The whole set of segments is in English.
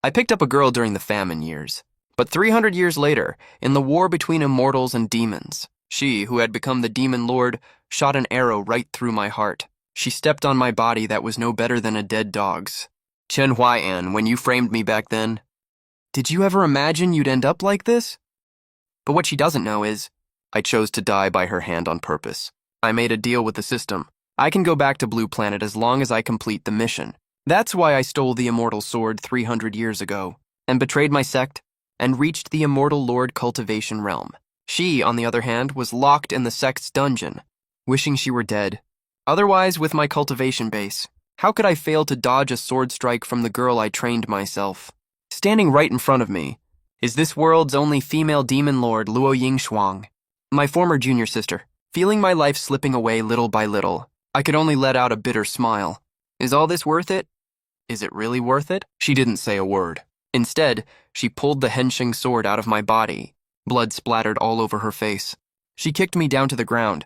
I picked up a girl during the famine years. But 300 years later, in the war between immortals and demons, she, who had become the Demon Lord, shot an arrow right through my heart. She stepped on my body that was no better than a dead dog's. Chen Huai'an, when you framed me back then, did you ever imagine you'd end up like this? But what she doesn't know is, I chose to die by her hand on purpose. I made a deal with the system. I can go back to Blue Planet as long as I complete the mission. That's why I stole the immortal sword 300 years ago, and betrayed my sect, and reached the immortal Lord cultivation realm. She, on the other hand, was locked in the sect's dungeon, wishing she were dead. Otherwise, with my cultivation base, how could I fail to dodge a sword strike from the girl I trained myself? Standing right in front of me is this world's only female demon lord, Luo Yingshuang, my former junior sister. Feeling my life slipping away little by little, I could only let out a bitter smile. Is all this worth it? Is it really worth it? She didn't say a word. Instead, she pulled the Hensheng sword out of my body. Blood splattered all over her face. She kicked me down to the ground,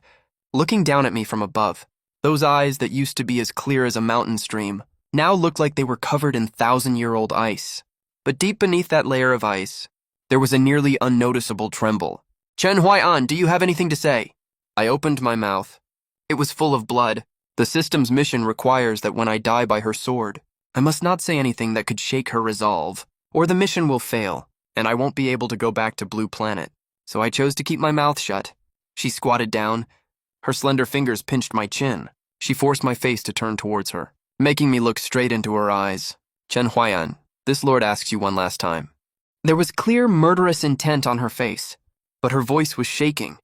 looking down at me from above. Those eyes that used to be as clear as a mountain stream now looked like they were covered in 1,000-year-old ice. But deep beneath that layer of ice, there was a nearly unnoticeable tremble. Chen Huai'an, do you have anything to say? I opened my mouth. It was full of blood. The system's mission requires that when I die by her sword, I must not say anything that could shake her resolve, or the mission will fail, and I won't be able to go back to Blue Planet. So I chose to keep my mouth shut. She squatted down. Her slender fingers pinched my chin. She forced my face to turn towards her, making me look straight into her eyes. Chen Huai'an, this lord asks you one last time. There was clear murderous intent on her face, but her voice was shaking.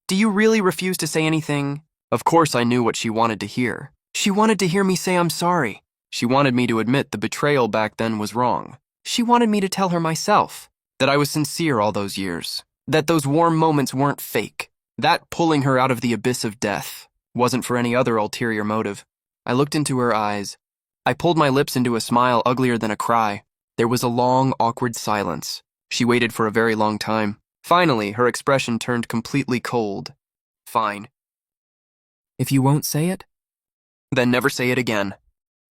Do you really refuse to say anything? Of course I knew what she wanted to hear. She wanted to hear me say I'm sorry. She wanted me to admit the betrayal back then was wrong. She wanted me to tell her myself that I was sincere all those years, that those warm moments weren't fake, that pulling her out of the abyss of death wasn't for any other ulterior motive. I looked into her eyes. I pulled my lips into a smile uglier than a cry. There was a long, awkward silence. She waited for a very long time. Finally, her expression turned completely cold. Fine. If you won't say it, then never say it again.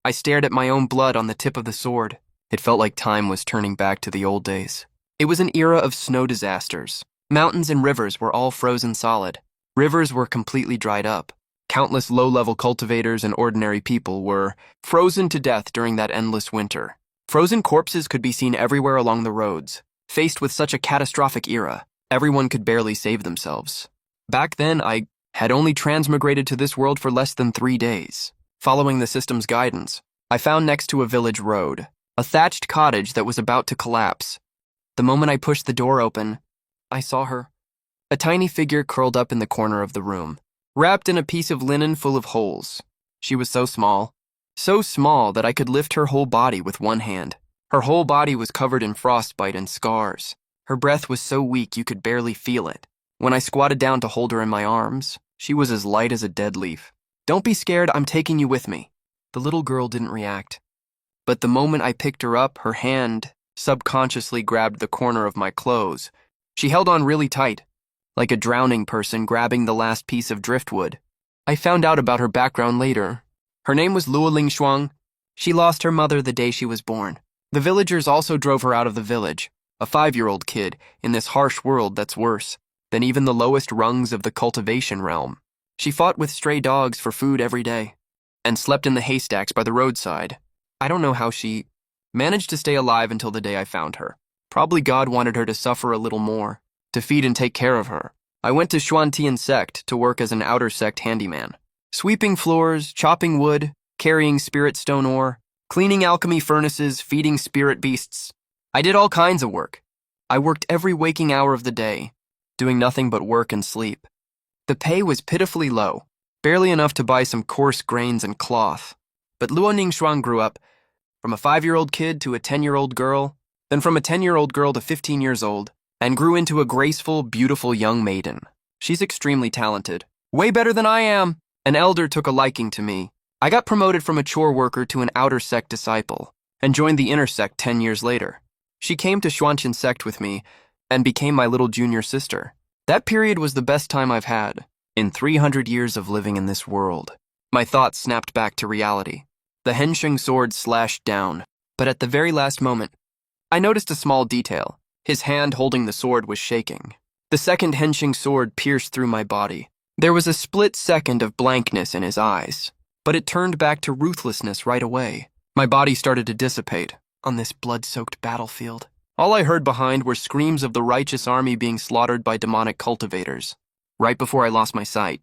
I stared at my own blood on the tip of the sword. It felt like time was turning back to the old days. It was an era of snow disasters. Mountains and rivers were all frozen solid. Rivers were completely dried up. Countless low-level cultivators and ordinary people were frozen to death during that endless winter. Frozen corpses could be seen everywhere along the roads. Faced with such a catastrophic era, everyone could barely save themselves. Back then, I had only transmigrated to this world for less than 3 days. Following the system's guidance, I found next to a village road a thatched cottage that was about to collapse. The moment I pushed the door open, I saw her. A tiny figure curled up in the corner of the room, wrapped in a piece of linen full of holes. She was so small that I could lift her whole body with one hand. Her whole body was covered in frostbite and scars. Her breath was so weak you could barely feel it. When I squatted down to hold her in my arms, she was as light as a dead leaf. Don't be scared, I'm taking you with me. The little girl didn't react. But the moment I picked her up, her hand subconsciously grabbed the corner of my clothes. She held on really tight, like a drowning person grabbing the last piece of driftwood. I found out about her background later. Her name was Luo Yingshuang. She lost her mother the day she was born. The villagers also drove her out of the village, a 5-year-old kid in this harsh world that's worse than even the lowest rungs of the cultivation realm. She fought with stray dogs for food every day, and slept in the haystacks by the roadside. I don't know how she managed to stay alive until the day I found her. Probably God wanted her to suffer a little more, to feed and take care of her. I went to Xuantian sect to work as an outer sect handyman, sweeping floors, chopping wood, carrying spirit stone ore, cleaning alchemy furnaces, feeding spirit beasts. I did all kinds of work. I worked every waking hour of the day, doing nothing but work and sleep. The pay was pitifully low, barely enough to buy some coarse grains and cloth. But Luo Yingshuang grew up, from a 5-year-old kid to a 10-year-old girl, then from a 10-year-old girl to 15 years old, and grew into a graceful, beautiful young maiden. She's extremely talented, way better than I am. An elder took a liking to me. I got promoted from a chore worker to an outer sect disciple, and joined the inner sect 10 years later. She came to Xuantian sect with me, and became my little junior sister. That period was the best time I've had in 300 years of living in this world. My thoughts snapped back to reality. The Hensheng sword slashed down, but at the very last moment, I noticed a small detail. His hand holding the sword was shaking. The second henching sword pierced through my body. There was a split second of blankness in his eyes, but it turned back to ruthlessness right away. My body started to dissipate on this blood-soaked battlefield. All I heard behind were screams of the righteous army being slaughtered by demonic cultivators. Right before I lost my sight.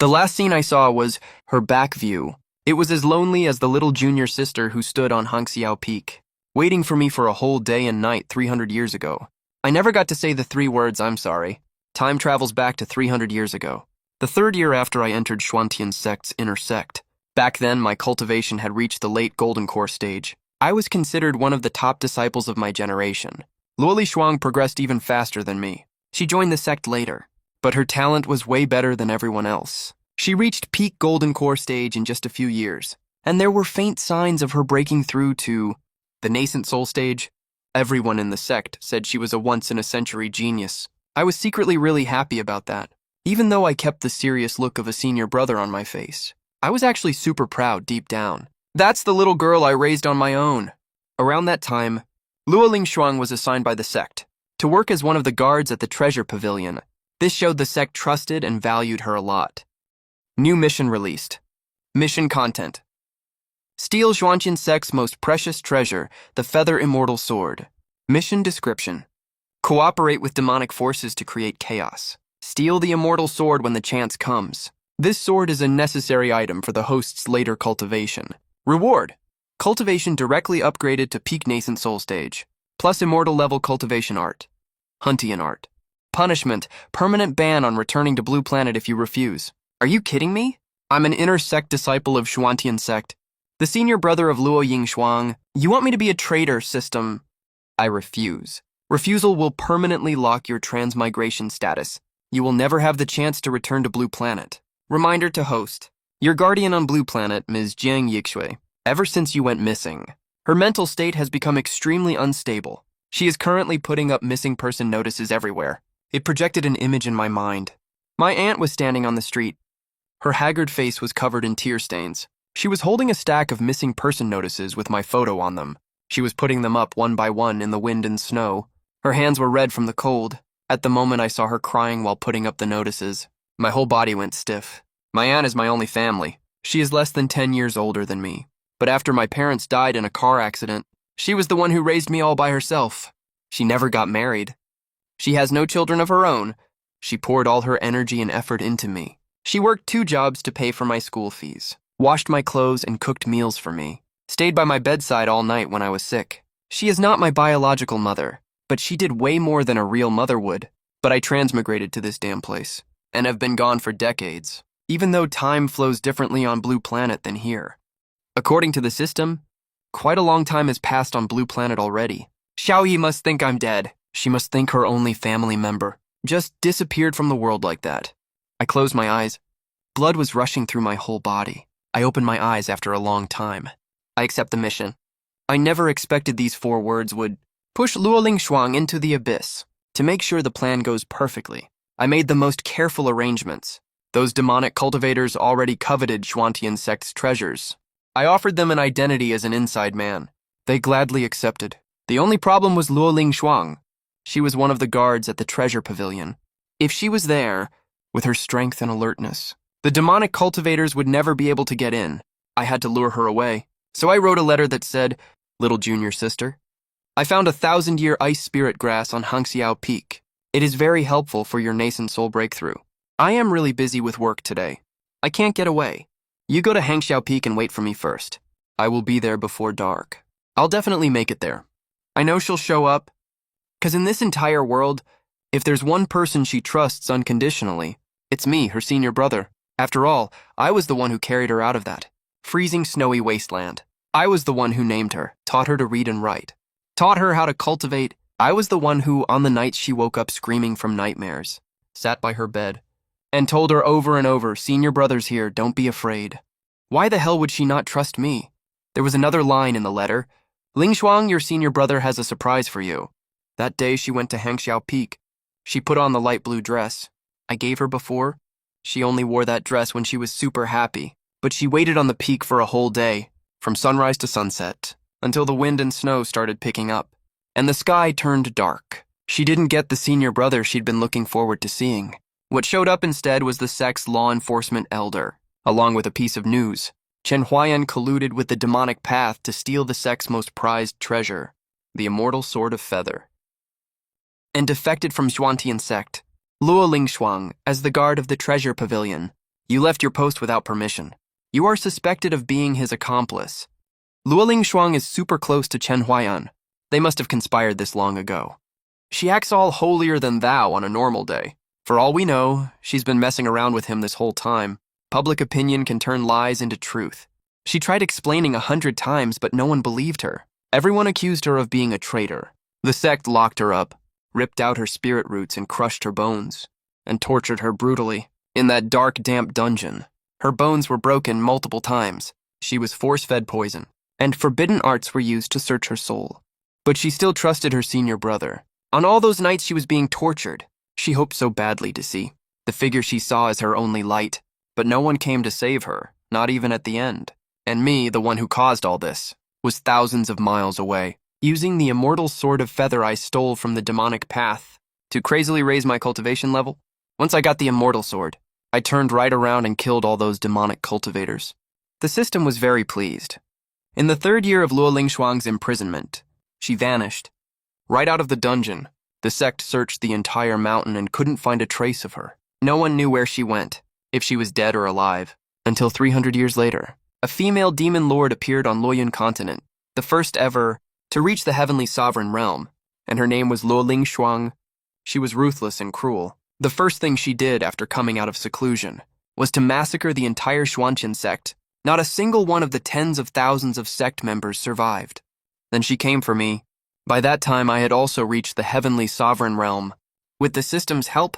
The last scene I saw was her back view. It was as lonely as the little junior sister who stood on Hangxiao Peak, waiting for me for a whole day and night 300 years ago. I never got to say the 3 words, "I'm sorry." Time travels back to 300 years ago. The 3rd year after I entered Xuantian sect's inner sect. Back then, my cultivation had reached the late Golden Core stage. I was considered one of the top disciples of my generation. Luoli Shuang progressed even faster than me. She joined the sect later, but her talent was way better than everyone else. She reached peak Golden Core stage in just a few years, and there were faint signs of her breaking through to the nascent soul stage. Everyone in the sect said she was a once-in-a-century genius. I was secretly really happy about that. Even though I kept the serious look of a senior brother on my face, I was actually super proud deep down. That's the little girl I raised on my own. Around that time, Luoling Shuang was assigned by the sect to work as one of the guards at the treasure pavilion. This showed the sect trusted and valued her a lot. New mission released. Mission content. Steal Xuantian sect's most precious treasure, the Feather Immortal Sword. Mission description. Cooperate with demonic forces to create chaos. Steal the immortal sword when the chance comes. This sword is a necessary item for the host's later cultivation. Reward. Cultivation directly upgraded to peak nascent soul stage, plus immortal level cultivation art. Huntian art. Punishment. Permanent ban on returning to Blue Planet if you refuse. Are you kidding me? I'm an inner sect disciple of Xuantian sect, the senior brother of Luo Ying Shuang. You want me to be a traitor, system? I refuse. Refusal will permanently lock your transmigration status. You will never have the chance to return to Blue Planet. Reminder to host. Your guardian on Blue Planet, Ms. Jiang Yixue, ever since you went missing, her mental state has become extremely unstable. She is currently putting up missing person notices everywhere. It projected an image in my mind. My aunt was standing on the street. Her haggard face was covered in tear stains. She was holding a stack of missing person notices with my photo on them. She was putting them up one by one in the wind and snow. Her hands were red from the cold. At the moment I saw her crying while putting up the notices. My whole body went stiff. My aunt is my only family. She is less than 10 years older than me. But after my parents died in a car accident, she was the one who raised me all by herself. She never got married. She has no children of her own. She poured all her energy and effort into me. She worked 2 jobs to pay for my school fees, washed my clothes and cooked meals for me, stayed by my bedside all night when I was sick. She is not my biological mother, but she did way more than a real mother would. But I transmigrated to this damn place, and have been gone for decades, even though time flows differently on Blue Planet than here. According to the system, quite a long time has passed on Blue Planet already. Xiaoyi must think I'm dead. She must think her only family member just disappeared from the world like that. I closed my eyes. Blood was rushing through my whole body. I opened my eyes after a long time. I accept the mission. I never expected these 4 words would push Luoling Shuang into the abyss. To make sure the plan goes perfectly, I made the most careful arrangements. Those demonic cultivators already coveted Xuantian sect's treasures. I offered them an identity as an inside man. They gladly accepted. The only problem was Luoling Shuang. She was one of the guards at the treasure pavilion. If she was there, with her strength and alertness, the demonic cultivators would never be able to get in. I had to lure her away. So I wrote a letter that said, "Little junior sister, I found a 1,000-year ice spirit grass on Hangxiao Peak. It is very helpful for your nascent soul breakthrough. I am really busy with work today. I can't get away. You go to Hangxiao Peak and wait for me first. I will be there before dark. I'll definitely make it there. I know she'll show up, 'cause in this entire world, if there's one person she trusts unconditionally, it's me, her senior brother. After all, I was the one who carried her out of that freezing, snowy wasteland. I was the one who named her, taught her to read and write, taught her how to cultivate. I was the one who, on the nights she woke up screaming from nightmares, sat by her bed, and told her over and over, "Senior brother's here, don't be afraid." Why the hell would she not trust me? There was another line in the letter. "Ling Shuang, your senior brother has a surprise for you." That day she went to Hangxiao Peak. She put on the light blue dress I gave her before. She only wore that dress when she was super happy, but she waited on the peak for a whole day, from sunrise to sunset, until the wind and snow started picking up. and the sky turned dark. She didn't get the senior brother she'd been looking forward to seeing. What showed up instead was the sect's law enforcement elder, along with a piece of news. Chen Huayan colluded with the demonic path to steal the sect's most prized treasure, the immortal sword of feather, and defected from Xuantian sect. Luo Lingshuang, as the guard of the treasure pavilion, you left your post without permission. You are suspected of being his accomplice. Luo Lingshuang is super close to Chen Huayan. They must have conspired this long ago. She acts all holier than thou on a normal day. For all we know, she's been messing around with him this whole time. Public opinion can turn lies into truth. She tried explaining 100 times, but no one believed her. Everyone accused her of being a traitor. The sect locked her up, ripped out her spirit roots and crushed her bones, and tortured her brutally. In that dark, damp dungeon, her bones were broken multiple times. She was force-fed poison, and forbidden arts were used to search her soul. But she still trusted her senior brother. On all those nights she was being tortured, she hoped so badly to see the figure she saw as her only light. But no one came to save her, not even at the end. And me, the one who caused all this, was thousands of miles away, using the immortal sword of feather I stole from the demonic path to crazily raise my cultivation level. Once I got the immortal sword, I turned right around and killed all those demonic cultivators. The system was very pleased. In the 3rd year of Luo Lingshuang's imprisonment, she vanished. Right out of the dungeon, the sect searched the entire mountain and couldn't find a trace of her. No one knew where she went, if she was dead or alive, until 300 years later. A female demon lord appeared on Luoyun continent, the first ever to reach the heavenly sovereign realm, and her name was Luo Lingshuang. She was ruthless and cruel. The first thing she did after coming out of seclusion was to massacre the entire Xuantian sect. Not a single one of the tens of thousands of sect members survived. Then she came for me. By that time, I had also reached the heavenly sovereign realm. With the system's help,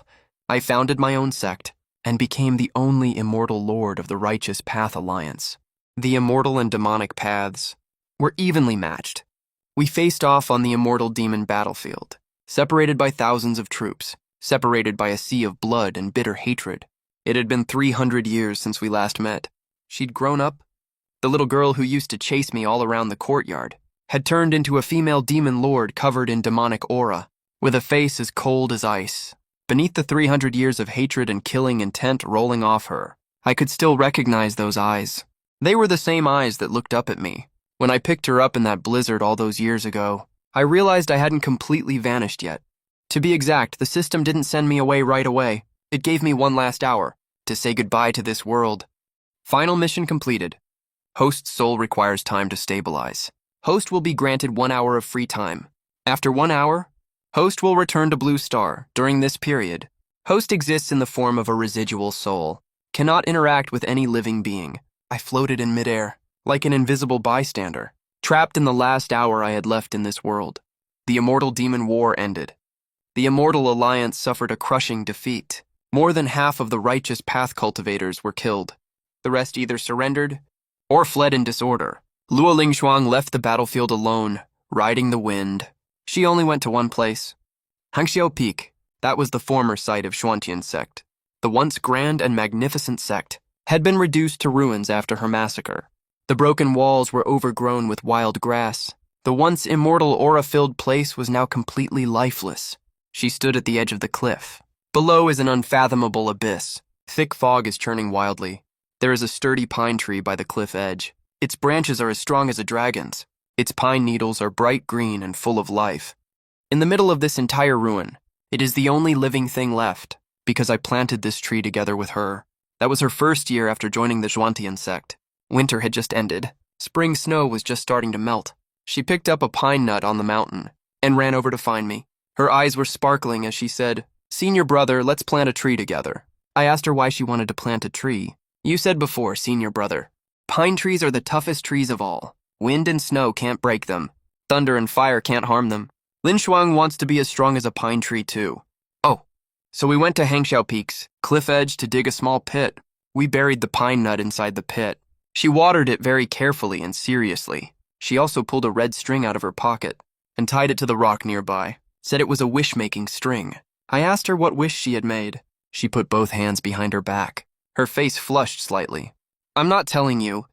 I founded my own sect and became the only immortal lord of the Righteous Path Alliance. The immortal and demonic paths were evenly matched. We faced off on the immortal demon battlefield, separated by thousands of troops, separated by a sea of blood and bitter hatred. It had been 300 years since we last met. She'd grown up. The little girl who used to chase me all around the courtyard had turned into a female demon lord covered in demonic aura, with a face as cold as ice. Beneath the 300 years of hatred and killing intent rolling off her, I could still recognize those eyes. They were the same eyes that looked up at me. When I picked her up in that blizzard all those years ago, I realized I hadn't completely vanished yet. To be exact, the system didn't send me away right away. It gave me one last hour to say goodbye to this world. Final mission completed. Host's soul requires time to stabilize. Host will be granted 1 hour of free time. After 1 hour, Host will return to Blue Star. During this period, Host exists in the form of a residual soul, cannot interact with any living being. I floated in midair, like an invisible bystander, trapped in the last hour I had left in this world. The immortal demon war ended. The immortal alliance suffered a crushing defeat. More than half of the righteous path cultivators were killed. The rest either surrendered or fled in disorder. Luo Lingshuang left the battlefield alone, riding the wind. She only went to one place, Hangxiao Peak. That was the former site of Xuantian sect. The once grand and magnificent sect had been reduced to ruins after her massacre. The broken walls were overgrown with wild grass. The once immortal aura-filled place was now completely lifeless. She stood at the edge of the cliff. Below is an unfathomable abyss. Thick fog is churning wildly. There is a sturdy pine tree by the cliff edge. Its branches are as strong as a dragon's. Its pine needles are bright green and full of life. In the middle of this entire ruin, it is the only living thing left, because I planted this tree together with her. That was her first year after joining the Xuantian sect. Winter had just ended. Spring snow was just starting to melt. She picked up a pine nut on the mountain and ran over to find me. Her eyes were sparkling as she said, "Senior brother, let's plant a tree together." I asked her why she wanted to plant a tree. "You said before, senior brother. Pine trees are the toughest trees of all. Wind and snow can't break them. Thunder and fire can't harm them. Lin Shuang wants to be as strong as a pine tree too." "Oh." So we went to Hangxiao Peak's cliff edge to dig a small pit. We buried the pine nut inside the pit. She watered it very carefully and seriously. She also pulled a red string out of her pocket and tied it to the rock nearby. Said it was a wish-making string. I asked her what wish she had made. She put both hands behind her back. Her face flushed slightly. "I'm not telling you."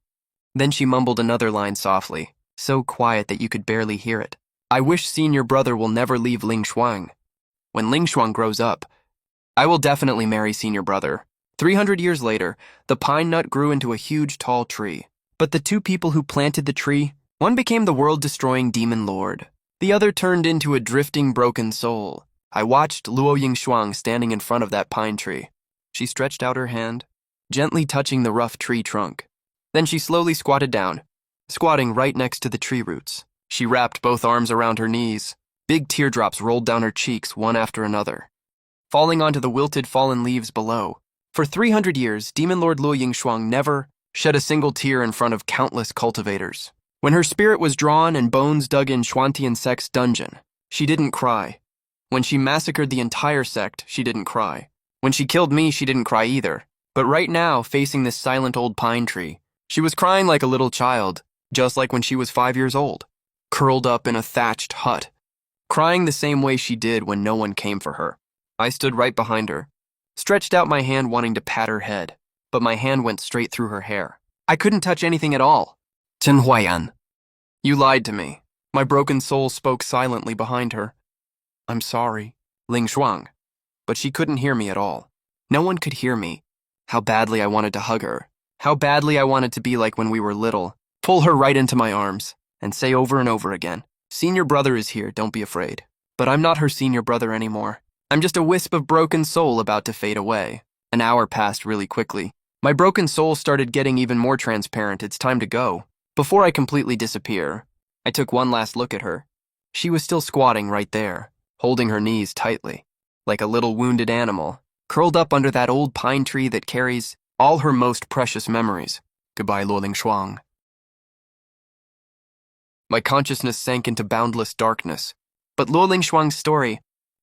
Then she mumbled another line softly, so quiet that you could barely hear it. I wish senior brother will never leave Ling Shuang. When Ling Shuang grows up, I will definitely marry senior brother. 300 years later, the pine nut grew into a huge tall tree. But the two people who planted the tree, one became the world-destroying Demon Lord. The other turned into a drifting broken soul. I watched Luo Yingshuang standing in front of that pine tree. She stretched out her hand, gently touching the rough tree trunk. Then she slowly squatted down, squatting right next to the tree roots. She wrapped both arms around her knees. Big teardrops rolled down her cheeks one after another, falling onto the wilted fallen leaves below. For 300 years, Demon Lord Luo Yingshuang never shed a single tear in front of countless cultivators. When her spirit was drawn and bones dug in Xuantian sect's dungeon, she didn't cry. When she massacred the entire sect, she didn't cry. When she killed me, she didn't cry either. But right now, facing this silent old pine tree, she was crying like a little child, just like when she was 5 years old, curled up in a thatched hut, crying the same way she did when no one came for her. I stood right behind her, stretched out my hand wanting to pat her head, but my hand went straight through her hair. I couldn't touch anything at all. Chen Huayan, you lied to me. My broken soul spoke silently behind her. I'm sorry, Ling Shuang. But she couldn't hear me at all. No one could hear me. How badly I wanted to hug her. How badly I wanted to be like when we were little, pull her right into my arms, and say over and over again, senior brother is here, don't be afraid. But I'm not her senior brother anymore. I'm just a wisp of broken soul about to fade away. An hour passed really quickly. My broken soul started getting even more transparent. It's time to go. Before I completely disappear, I took one last look at her. She was still squatting right there, holding her knees tightly, like a little wounded animal, curled up under that old pine tree that carries all her most precious memories. Goodbye, Luo Lingshuang. My consciousness sank into boundless darkness, but Luo Lingshuang's story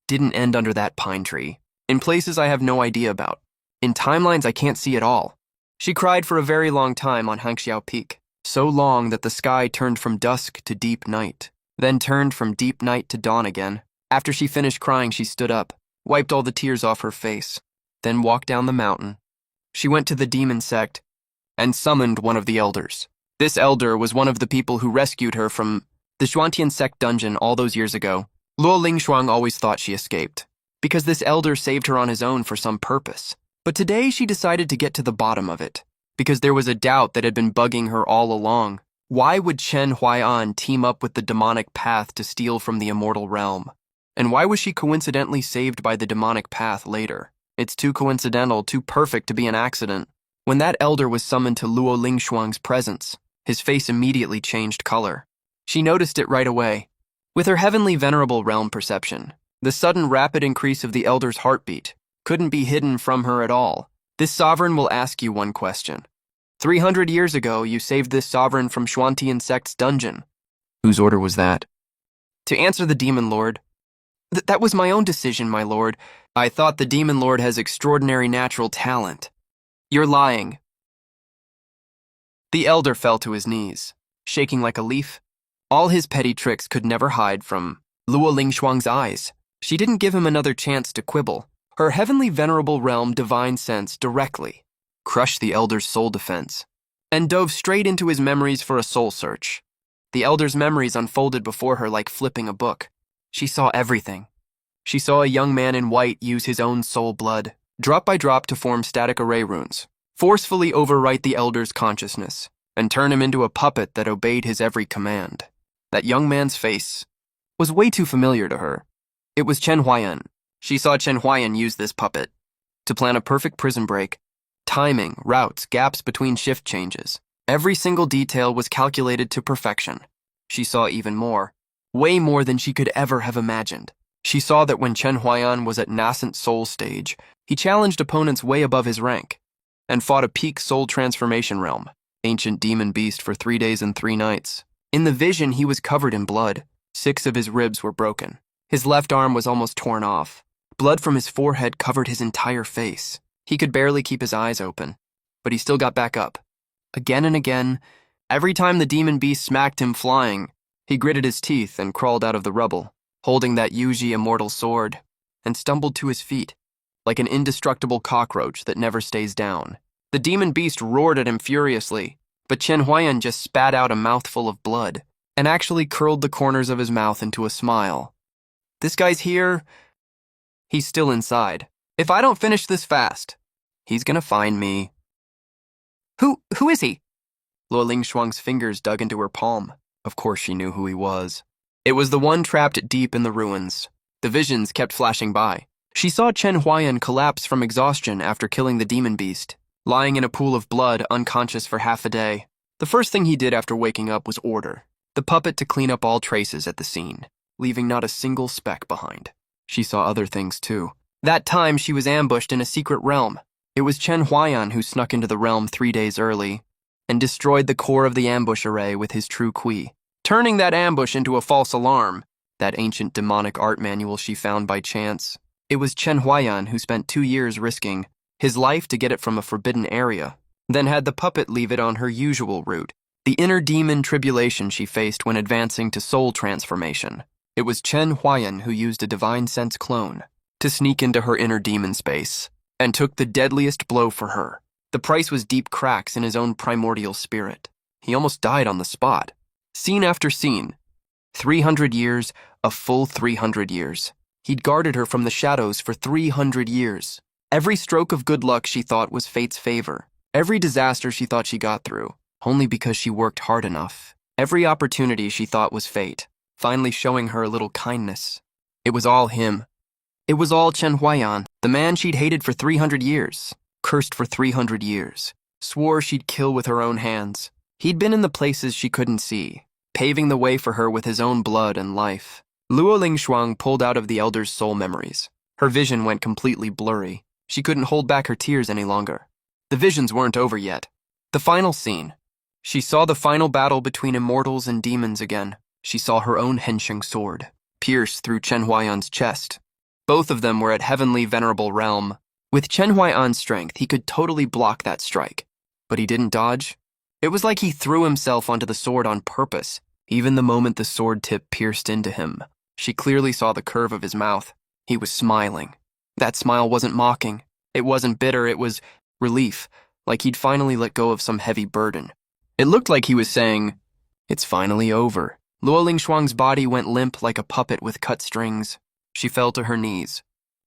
didn't end under that pine tree. In places I have no idea about. In timelines I can't see at all. She cried for a very long time on Hangxiao Peak, so long that the sky turned from dusk to deep night, then turned from deep night to dawn again. After she finished crying, she stood up, wiped all the tears off her face, then walked down the mountain. She went to the demon sect and summoned one of the elders. This elder was one of the people who rescued her from the Xuantian sect dungeon all those years ago. Luo Lingshuang always thought she escaped, because this elder saved her on his own for some purpose. But today she decided to get to the bottom of it, because there was a doubt that had been bugging her all along. Why would Chen Huai'an team up with the demonic path to steal from the immortal realm? And why was she coincidentally saved by the demonic path later? It's too coincidental, too perfect to be an accident. When that elder was summoned to Luo Lingshuang's presence, his face immediately changed color. She noticed it right away. With her heavenly venerable realm perception, the sudden rapid increase of the elder's heartbeat couldn't be hidden from her at all. This sovereign will ask you one question. 300 years ago, you saved this sovereign from Xuantian sect's dungeon. Whose order was that? To answer the Demon Lord. That was my own decision, my lord. I thought the Demon Lord has extraordinary natural talent. You're lying. The elder fell to his knees, shaking like a leaf. All his petty tricks could never hide from Luo Lingshuang's eyes. She didn't give him another chance to quibble. Her heavenly venerable realm divine sense directly crushed the elder's soul defense and dove straight into his memories for a soul search. The elder's memories unfolded before her like flipping a book. She saw everything. She saw a young man in white use his own soul blood, drop by drop, to form static array runes, forcefully overwrite the elder's consciousness, and turn him into a puppet that obeyed his every command. That young man's face was way too familiar to her. It was Chen Huayan. She saw Chen Huayan use this puppet to plan a perfect prison break. Timing, routes, gaps between shift changes. Every single detail was calculated to perfection. She saw even more, way more than she could ever have imagined. She saw that when Chen Huayan was at nascent soul stage, he challenged opponents way above his rank and fought a peak soul transformation realm, ancient demon beast, for 3 days and 3 nights. In the vision, he was covered in blood. 6 of his ribs were broken. His left arm was almost torn off. Blood from his forehead covered his entire face. He could barely keep his eyes open, but he still got back up. Again and again, every time the demon beast smacked him flying, he gritted his teeth and crawled out of the rubble, holding that Yuji immortal sword, and stumbled to his feet, like an indestructible cockroach that never stays down. The demon beast roared at him furiously, but Chen Huayan just spat out a mouthful of blood. and actually curled the corners of his mouth into a smile. This guy's here. He's still inside. If I don't finish this fast, he's gonna find me. Who is he? Luo Lingshuang's fingers dug into her palm. Of course she knew who he was. It was the one trapped deep in the ruins. The visions kept flashing by. She saw Chen Huayan collapse from exhaustion after killing the demon beast, lying in a pool of blood, unconscious for half a day. The first thing he did after waking up was order the puppet to clean up all traces at the scene, leaving not a single speck behind. She saw other things too. That time she was ambushed in a secret realm. It was Chen Huayan who snuck into the realm 3 days early and destroyed the core of the ambush array with his true Kui, turning that ambush into a false alarm, that ancient demonic art manual she found by chance. It was Chen Huayan who spent 2 years risking his life to get it from a forbidden area, then had the puppet leave it on her usual route, the inner demon tribulation she faced when advancing to soul transformation. It was Chen Huayan who used a divine sense clone to sneak into her inner demon space and took the deadliest blow for her. The price was deep cracks in his own primordial spirit. He almost died on the spot. Scene after scene. 300 years, a full 300 years. He'd guarded her from the shadows for 300 years. Every stroke of good luck she thought was fate's favor. Every disaster she thought she got through, only because she worked hard enough. Every opportunity she thought was fate, finally showing her a little kindness. It was all him. It was all Chen Huayan, the man she'd hated for 300 years, cursed for 300 years, swore she'd kill with her own hands. He'd been in the places she couldn't see, paving the way for her with his own blood and life. Luo Lingshuang pulled out of the elder's soul memories. Her vision went completely blurry. She couldn't hold back her tears any longer. The visions weren't over yet. The final scene. She saw the final battle between immortals and demons again. She saw her own Hensheng sword pierce through Chen Huayan's chest. Both of them were at heavenly venerable realm. With Chen Huayan's strength, he could totally block that strike. But he didn't dodge. It was like he threw himself onto the sword on purpose. Even the moment the sword tip pierced into him, she clearly saw the curve of his mouth. He was smiling. That smile wasn't mocking. It wasn't bitter. It was relief, like he'd finally let go of some heavy burden. It looked like he was saying, "It's finally over." Luo Lingshuang's body went limp like a puppet with cut strings. She fell to her knees.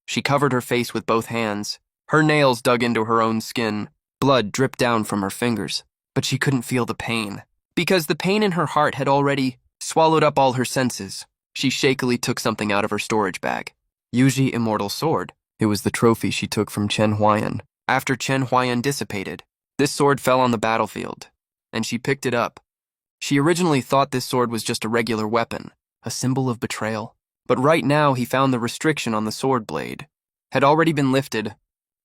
She covered her face with both hands. Her nails dug into her own skin. Blood dripped down from her fingers. But she couldn't feel the pain, because the pain in her heart had already swallowed up all her senses. She shakily took something out of her storage bag. Yuji Immortal Sword. It was the trophy she took from Chen Huayan. After Chen Huayan dissipated, this sword fell on the battlefield, and she picked it up. She originally thought this sword was just a regular weapon, a symbol of betrayal. But right now he found the restriction on the sword blade had already been lifted,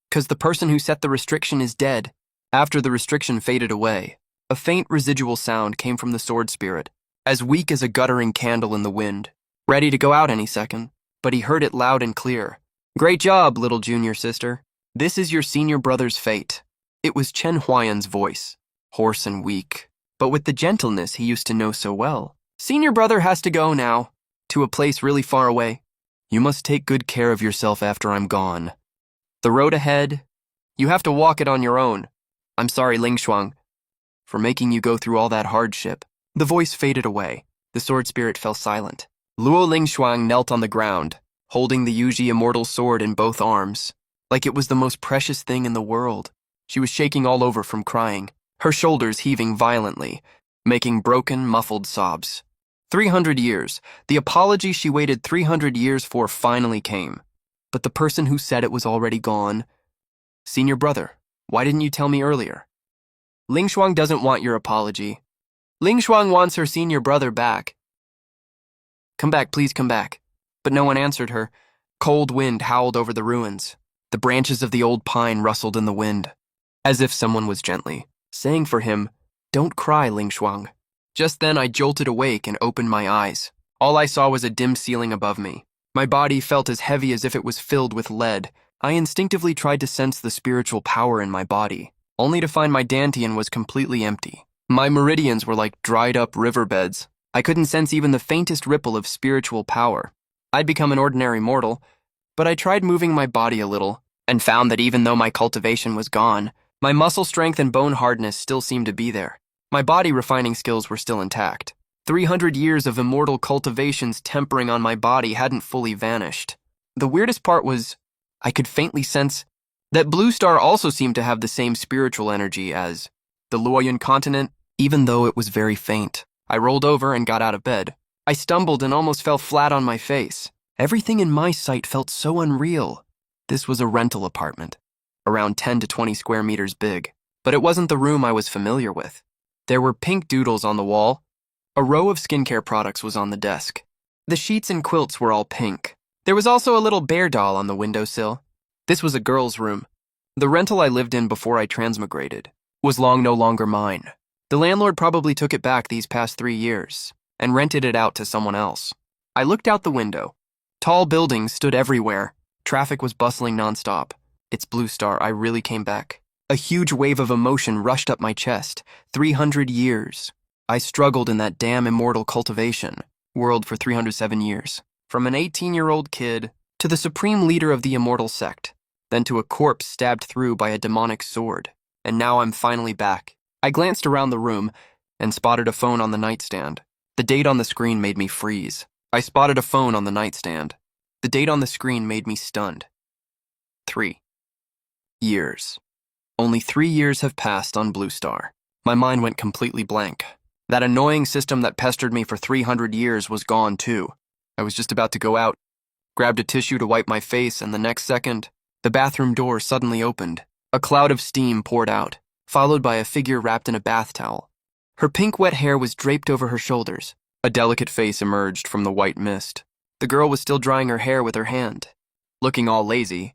because the person who set the restriction is dead. After the restriction faded away, a faint residual sound came from the sword spirit, as weak as a guttering candle in the wind, ready to go out any second. But he heard it loud and clear. "Great job, little junior sister. This is your senior brother's fate." It was Chen Huayan's voice, hoarse and weak, but with the gentleness he used to know so well. "Senior brother has to go now, to a place really far away. You must take good care of yourself after I'm gone. The road ahead, you have to walk it on your own. I'm sorry, Lingshuang, for making you go through all that hardship." The voice faded away. The sword spirit fell silent. Luo Lingshuang knelt on the ground, holding the Yuji Immortal Sword in both arms, like it was the most precious thing in the world. She was shaking all over from crying, her shoulders heaving violently, making broken, muffled sobs. 300 years, the apology she waited 300 years for finally came. But the person who said it was already gone. "Senior brother, why didn't you tell me earlier?" "Lingshuang doesn't want your apology. Lingshuang wants her senior brother back. Come back, please come back." But no one answered her. Cold wind howled over the ruins. The branches of the old pine rustled in the wind, as if someone was gently saying for him, "Don't cry, Lingshuang." Just then I jolted awake and opened my eyes. All I saw was a dim ceiling above me. My body felt as heavy as if it was filled with lead. I instinctively tried to sense the spiritual power in my body, only to find my dantian was completely empty. My meridians were like dried-up riverbeds. I couldn't sense even the faintest ripple of spiritual power. I'd become an ordinary mortal, but I tried moving my body a little, and found that even though my cultivation was gone, my muscle strength and bone hardness still seemed to be there. My body refining skills were still intact. 300 years of immortal cultivations tempering on my body hadn't fully vanished. The weirdest part was, I could faintly sense that Blue Star also seemed to have the same spiritual energy as the Loyan continent, even though it was very faint. I rolled over and got out of bed. I stumbled and almost fell flat on my face. Everything in my sight felt so unreal. This was a rental apartment, around 10 to 20 square meters big, but it wasn't the room I was familiar with. There were pink doodles on the wall. A row of skincare products was on the desk. The sheets and quilts were all pink. There was also a little bear doll on the windowsill. This was a girl's room. The rental I lived in before I transmigrated was no longer mine. The landlord probably took it back these past 3 years and rented it out to someone else. I looked out the window. Tall buildings stood everywhere. Traffic was bustling nonstop. It's Blue Star, I really came back. A huge wave of emotion rushed up my chest. 300 years. I struggled in that damn immortal cultivation world for 307 years. From an 18-year-old kid to the supreme leader of the immortal sect, then to a corpse stabbed through by a demonic sword. And now I'm finally back. I glanced around the room and spotted a phone on the nightstand. The date on the screen made me freeze. I spotted a phone on the nightstand. The date on the screen made me stunned. 3 years. Only 3 years have passed on Blue Star. My mind went completely blank. That annoying system that pestered me for 300 years was gone too. I was just about to go out, grabbed a tissue to wipe my face, and the next second, the bathroom door suddenly opened. A cloud of steam poured out, followed by a figure wrapped in a bath towel. Her pink wet hair was draped over her shoulders. A delicate face emerged from the white mist. The girl was still drying her hair with her hand, looking all lazy.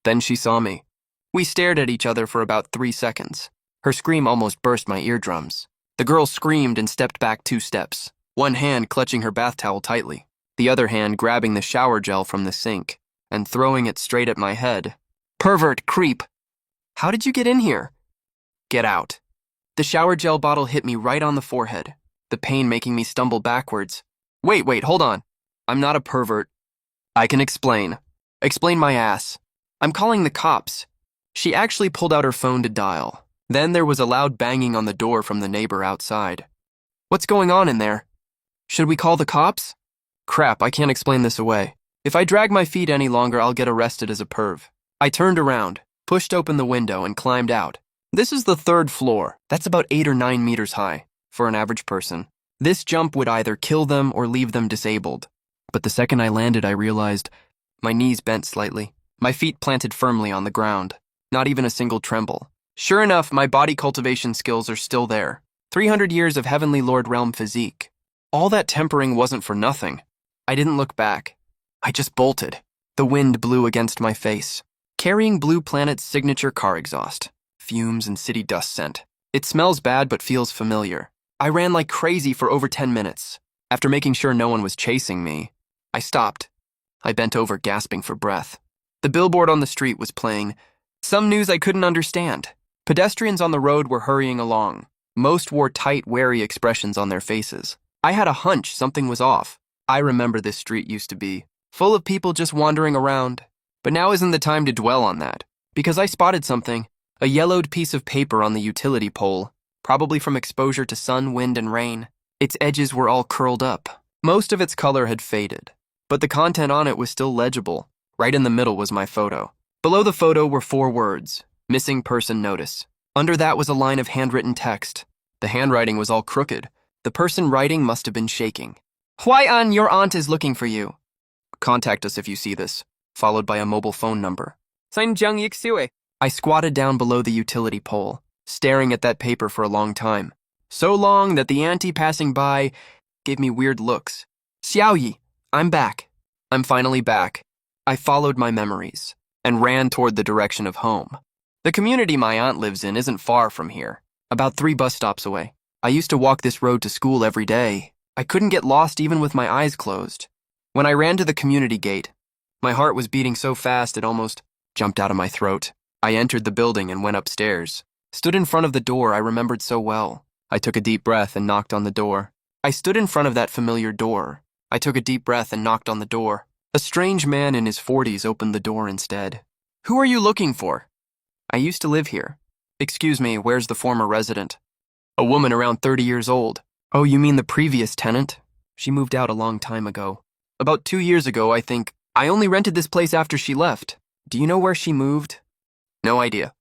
Then she saw me. We stared at each other for about 3 seconds. Her scream almost burst my eardrums. The girl screamed and stepped back 2 steps, one hand clutching her bath towel tightly, the other hand grabbing the shower gel from the sink and throwing it straight at my head. Pervert, creep! How did you get in here? Get out. The shower gel bottle hit me right on the forehead, the pain making me stumble backwards. Wait, hold on. I'm not a pervert. I can explain. Explain my ass. I'm calling the cops. She actually pulled out her phone to dial. Then there was a loud banging on the door from the neighbor outside. What's going on in there? Should we call the cops? Crap, I can't explain this away. If I drag my feet any longer, I'll get arrested as a perv. I turned around, pushed open the window, and climbed out. This is the 3rd floor. That's about 8 or 9 meters high for an average person. This jump would either kill them or leave them disabled. But the second I landed, I realized my knees bent slightly. My feet planted firmly on the ground. Not even a single tremble. Sure enough, my body cultivation skills are still there. 300 years of Heavenly Lord realm physique. All that tempering wasn't for nothing. I didn't look back. I just bolted. The wind blew against my face, carrying Blue Planet's signature car exhaust. Fumes and city dust scent. It smells bad but feels familiar. I ran like crazy for over 10 minutes. After making sure no one was chasing me, I stopped. I bent over, gasping for breath. The billboard on the street was playing some news I couldn't understand. Pedestrians on the road were hurrying along. Most wore tight, wary expressions on their faces. I had a hunch something was off. I remember this street used to be full of people just wandering around. But now isn't the time to dwell on that, because I spotted something. A yellowed piece of paper on the utility pole, probably from exposure to sun, wind, and rain. Its edges were all curled up. Most of its color had faded, but the content on it was still legible. Right in the middle was my photo. Below the photo were 4 words, missing person notice. Under that was a line of handwritten text. The handwriting was all crooked. The person writing must have been shaking. Hwai-an, your aunt is looking for you. Contact us if you see this, followed by a mobile phone number. I squatted down below the utility pole, staring at that paper for a long time. So long that the auntie passing by gave me weird looks. Xiaoyi, I'm back. I'm finally back. I followed my memories and ran toward the direction of home. The community my aunt lives in isn't far from here, about 3 bus stops away. I used to walk this road to school every day. I couldn't get lost even with my eyes closed. When I ran to the community gate, my heart was beating so fast it almost jumped out of my throat. I entered the building and went upstairs. Stood in front of the door I remembered so well. I took a deep breath and knocked on the door. I stood in front of that familiar door. I took a deep breath and knocked on the door. A strange man in his 40s opened the door instead. Who are you looking for? I used to live here. Excuse me, where's the former resident? A woman around 30 years old. Oh, you mean the previous tenant? She moved out a long time ago. About 2 years ago, I think. I only rented this place after she left. Do you know where she moved? No idea.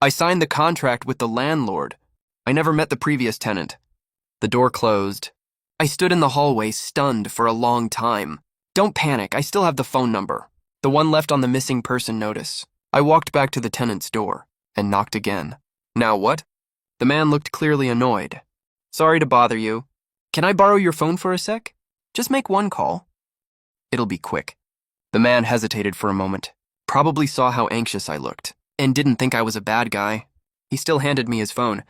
I signed the contract with the landlord. I never met the previous tenant. The door closed. I stood in the hallway, stunned for a long time. Don't panic, I still have the phone number. The one left on the missing person notice. I walked back to the tenant's door and knocked again. Now what? The man looked clearly annoyed. Sorry to bother you. Can I borrow your phone for a sec? Just make one call. It'll be quick. The man hesitated for a moment, probably saw how anxious I looked, and didn't think I was a bad guy. He still handed me his phone.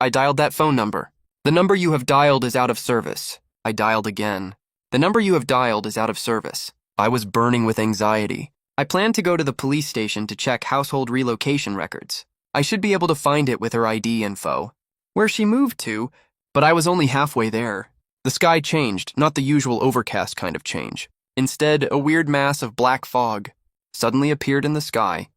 I dialed that phone number. The number you have dialed is out of service. I dialed again. The number you have dialed is out of service. I was burning with anxiety. I planned to go to the police station to check household relocation records. I should be able to find it with her ID info. Where she moved to, but I was only halfway there. The sky changed, not the usual overcast kind of change. Instead, a weird mass of black fog suddenly appeared in the sky.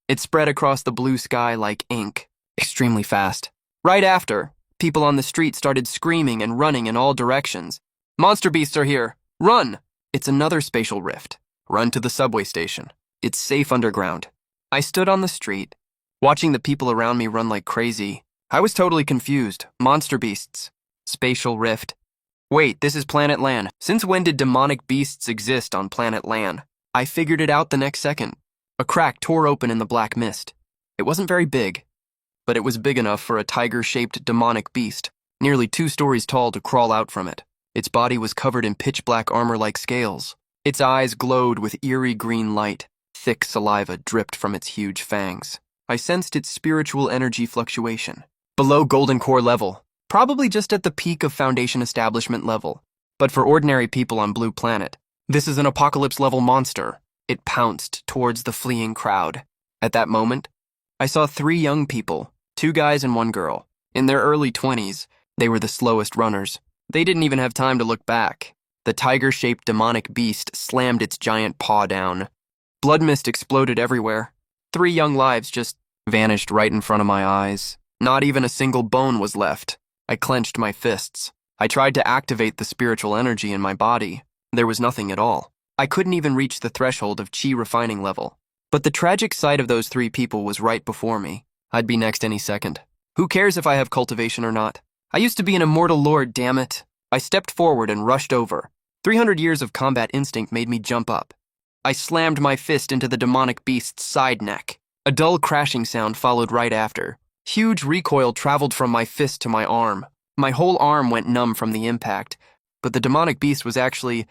It spread across the blue sky like ink, extremely fast. Right after, people on the street started screaming and running in all directions. Monster beasts are here! Run! It's another spatial rift. Run to the subway station. It's safe underground. I stood on the street, watching the people around me run like crazy. I was totally confused. Monster beasts. Spatial rift. Wait, this is Planet Lan. Since when did demonic beasts exist on Planet Lan? I figured it out the next second. A crack tore open in the black mist. It wasn't very big, but it was big enough for a tiger-shaped demonic beast, nearly 2 stories tall, to crawl out from it. Its body was covered in pitch-black armor-like scales. Its eyes glowed with eerie green light. Thick saliva dripped from its huge fangs. I sensed its spiritual energy fluctuation. Below Golden Core level. Probably just at the peak of Foundation Establishment level. But for ordinary people on Blue Planet, this is an apocalypse-level monster. It pounced towards the fleeing crowd. At that moment, I saw 3 young people, 2 guys and 1 girl. In their early 20s, they were the slowest runners. They didn't even have time to look back. The tiger-shaped demonic beast slammed its giant paw down. Blood mist exploded everywhere. 3 young lives just vanished right in front of my eyes. Not even a single bone was left. I clenched my fists. I tried to activate the spiritual energy in my body. There was nothing at all. I couldn't even reach the threshold of chi refining level. But the tragic sight of those 3 people was right before me. I'd be next any second. Who cares if I have cultivation or not? I used to be an immortal lord, damn it. I stepped forward and rushed over. 300 years of combat instinct made me jump up. I slammed my fist into the demonic beast's side neck. A dull crashing sound followed right after. Huge recoil traveled from my fist to my arm. My whole arm went numb from the impact, but the demonic beast was actually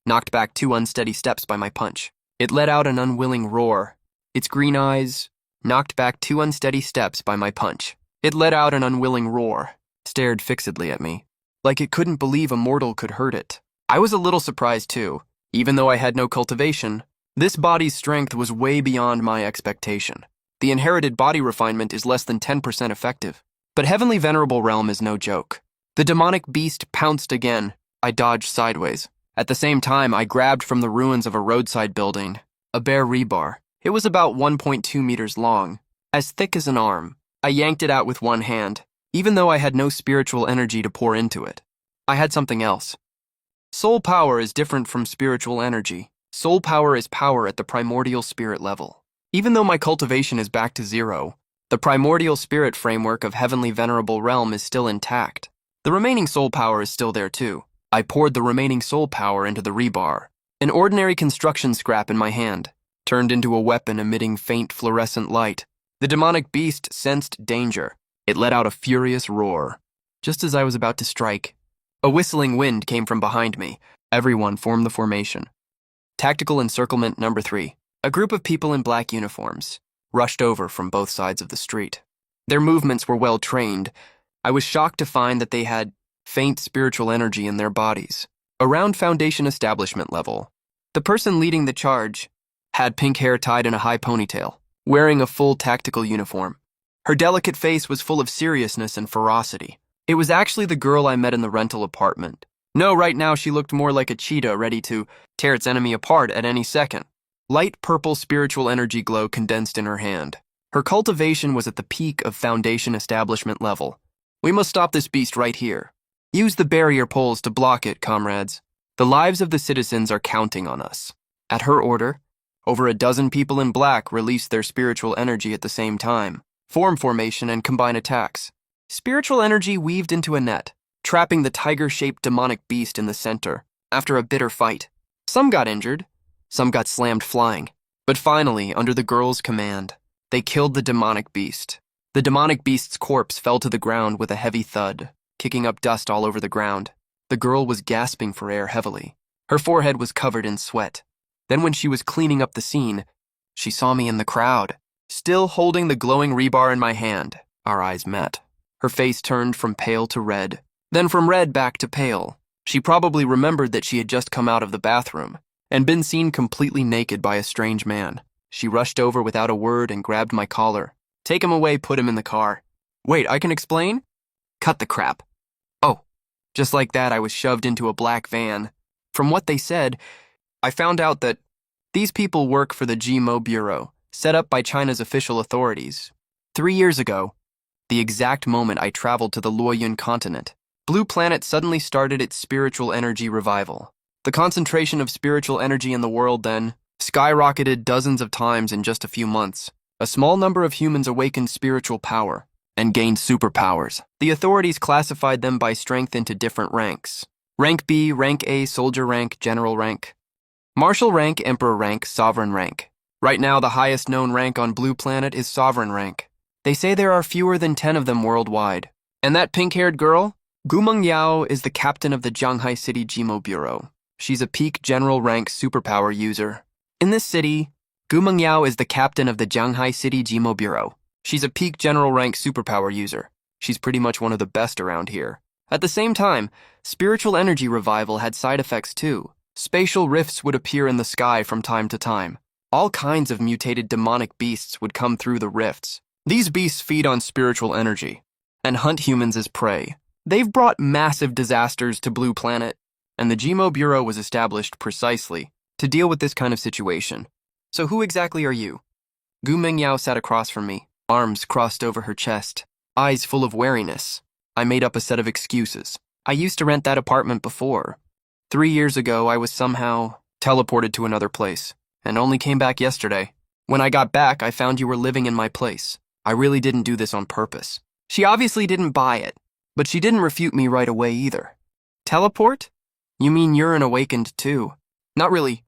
knocked back 2 unsteady steps by my punch. It let out an unwilling roar. Its green eyes knocked back 2 unsteady steps by my punch. It let out an unwilling roar, stared fixedly at me, like it couldn't believe a mortal could hurt it. I was a little surprised too. Even though I had no cultivation, this body's strength was way beyond my expectation. The inherited body refinement is less than 10% effective. But Heavenly Venerable Realm is no joke. The demonic beast pounced again. I dodged sideways. At the same time, I grabbed from the ruins of a roadside building a bare rebar. It was about 1.2 meters long, as thick as an arm. I yanked it out with one hand, even though I had no spiritual energy to pour into it. I had something else. Soul power is different from spiritual energy. Soul power is power at the primordial spirit level. Even though my cultivation is back to 0, the primordial spirit framework of Heavenly Venerable Realm is still intact. The remaining soul power is still there too. I poured the remaining soul power into the rebar. An ordinary construction scrap in my hand turned into a weapon emitting faint fluorescent light. The demonic beast sensed danger. It let out a furious roar. Just as I was about to strike, a whistling wind came from behind me. Everyone formed the formation. Tactical encirclement number 3. A group of people in black uniforms rushed over from both sides of the street. Their movements were well trained. I was shocked to find that they had faint spiritual energy in their bodies. Around Foundation Establishment level, the person leading the charge had pink hair tied in a high ponytail, wearing a full tactical uniform. Her delicate face was full of seriousness and ferocity. It was actually the girl I met in the rental apartment. No, right now she looked more like a cheetah ready to tear its enemy apart at any second. Light purple spiritual energy glow condensed in her hand. Her cultivation was at the peak of Foundation Establishment level. We must stop this beast right here. Use the barrier poles to block it, comrades. The lives of the citizens are counting on us. At her order, over a dozen people in black release their spiritual energy at the same time, form formation, and combine attacks. Spiritual energy weaved into a net, trapping the tiger-shaped demonic beast in the center. After a bitter fight, some got injured, some got slammed flying. But finally, under the girls' command, they killed the demonic beast. The demonic beast's corpse fell to the ground with a heavy thud, kicking up dust all over the ground. The girl was gasping for air heavily. Her forehead was covered in sweat. Then when she was cleaning up the scene, she saw me in the crowd, still holding the glowing rebar in my hand. Our eyes met. Her face turned from pale to red, then from red back to pale. She probably remembered that she had just come out of the bathroom and been seen completely naked by a strange man. She rushed over without a word and grabbed my collar. Take him away, put him in the car. Wait, I can explain? Cut the crap. Oh, just like that, I was shoved into a black van. From what they said, I found out that these people work for the GMO Bureau, set up by China's official authorities. 3 years ago, the exact moment I traveled to the Luoyun continent, Blue Planet suddenly started its spiritual energy revival. The concentration of spiritual energy in the world then skyrocketed dozens of times in just a few months. A small number of humans awakened spiritual power and gained superpowers. The authorities classified them by strength into different ranks. Rank B, Rank A, Soldier Rank, General Rank, Marshal Rank, Emperor Rank, Sovereign Rank. Right now, the highest known rank on Blue Planet is Sovereign Rank. They say there are fewer than 10 of them worldwide. And that pink-haired girl? Gumeng Yao is the captain of the Shanghai City GMO Bureau. She's a peak general rank superpower user. In this city, Gumeng Yao is the captain of the Shanghai City GMO Bureau. She's a peak general rank superpower user. She's pretty much one of the best around here. At the same time, spiritual energy revival had side effects too. Spatial rifts would appear in the sky from time to time. All kinds of mutated demonic beasts would come through the rifts. These beasts feed on spiritual energy and hunt humans as prey. They've brought massive disasters to Blue Planet, and the GMO Bureau was established precisely to deal with this kind of situation. So who exactly are you? Gu Mingyao sat across from me, arms crossed over her chest, eyes full of wariness. I made up a set of excuses. I used to rent that apartment before. 3 years ago, I was somehow teleported to another place, and only came back yesterday. When I got back, I found you were living in my place. I really didn't do this on purpose. She obviously didn't buy it, but she didn't refute me right away either. Teleport? You mean you're an awakened too? Not really.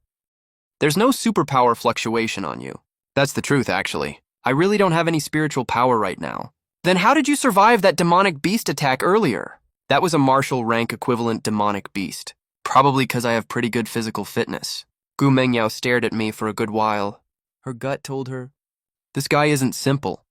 There's no superpower fluctuation on you. That's the truth, actually. I really don't have any spiritual power right now. Then how did you survive that demonic beast attack earlier? That was a martial rank equivalent demonic beast. Probably because I have pretty good physical fitness. Gu Mengyao stared at me for a good while. Her gut told her, this guy isn't simple.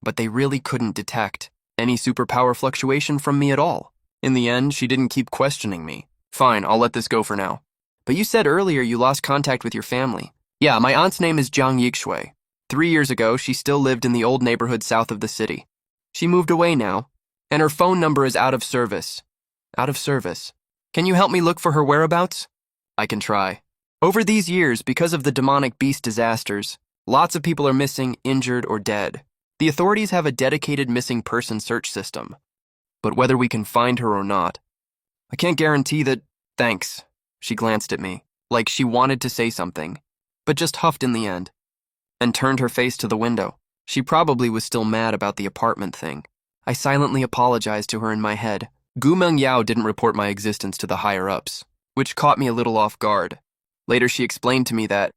But they really couldn't detect any superpower fluctuation from me at all. In the end, she didn't keep questioning me. Fine, I'll let this go for now. But you said earlier you lost contact with your family. Yeah, my aunt's name is Jiang Yixue. 3 years ago, she still lived in the old neighborhood south of the city. She moved away now, and her phone number is out of service. Out of service. Can you help me look for her whereabouts? I can try. Over these years, because of the demonic beast disasters, lots of people are missing, injured, or dead. The authorities have a dedicated missing person search system. But whether we can find her or not, I can't guarantee that. Thanks. She glanced at me, like she wanted to say something, but just huffed in the end, and turned her face to the window. She probably was still mad about the apartment thing. I silently apologized to her in my head. Gu Mengyao didn't report my existence to the higher-ups, which caught me a little off guard. Later she explained to me that,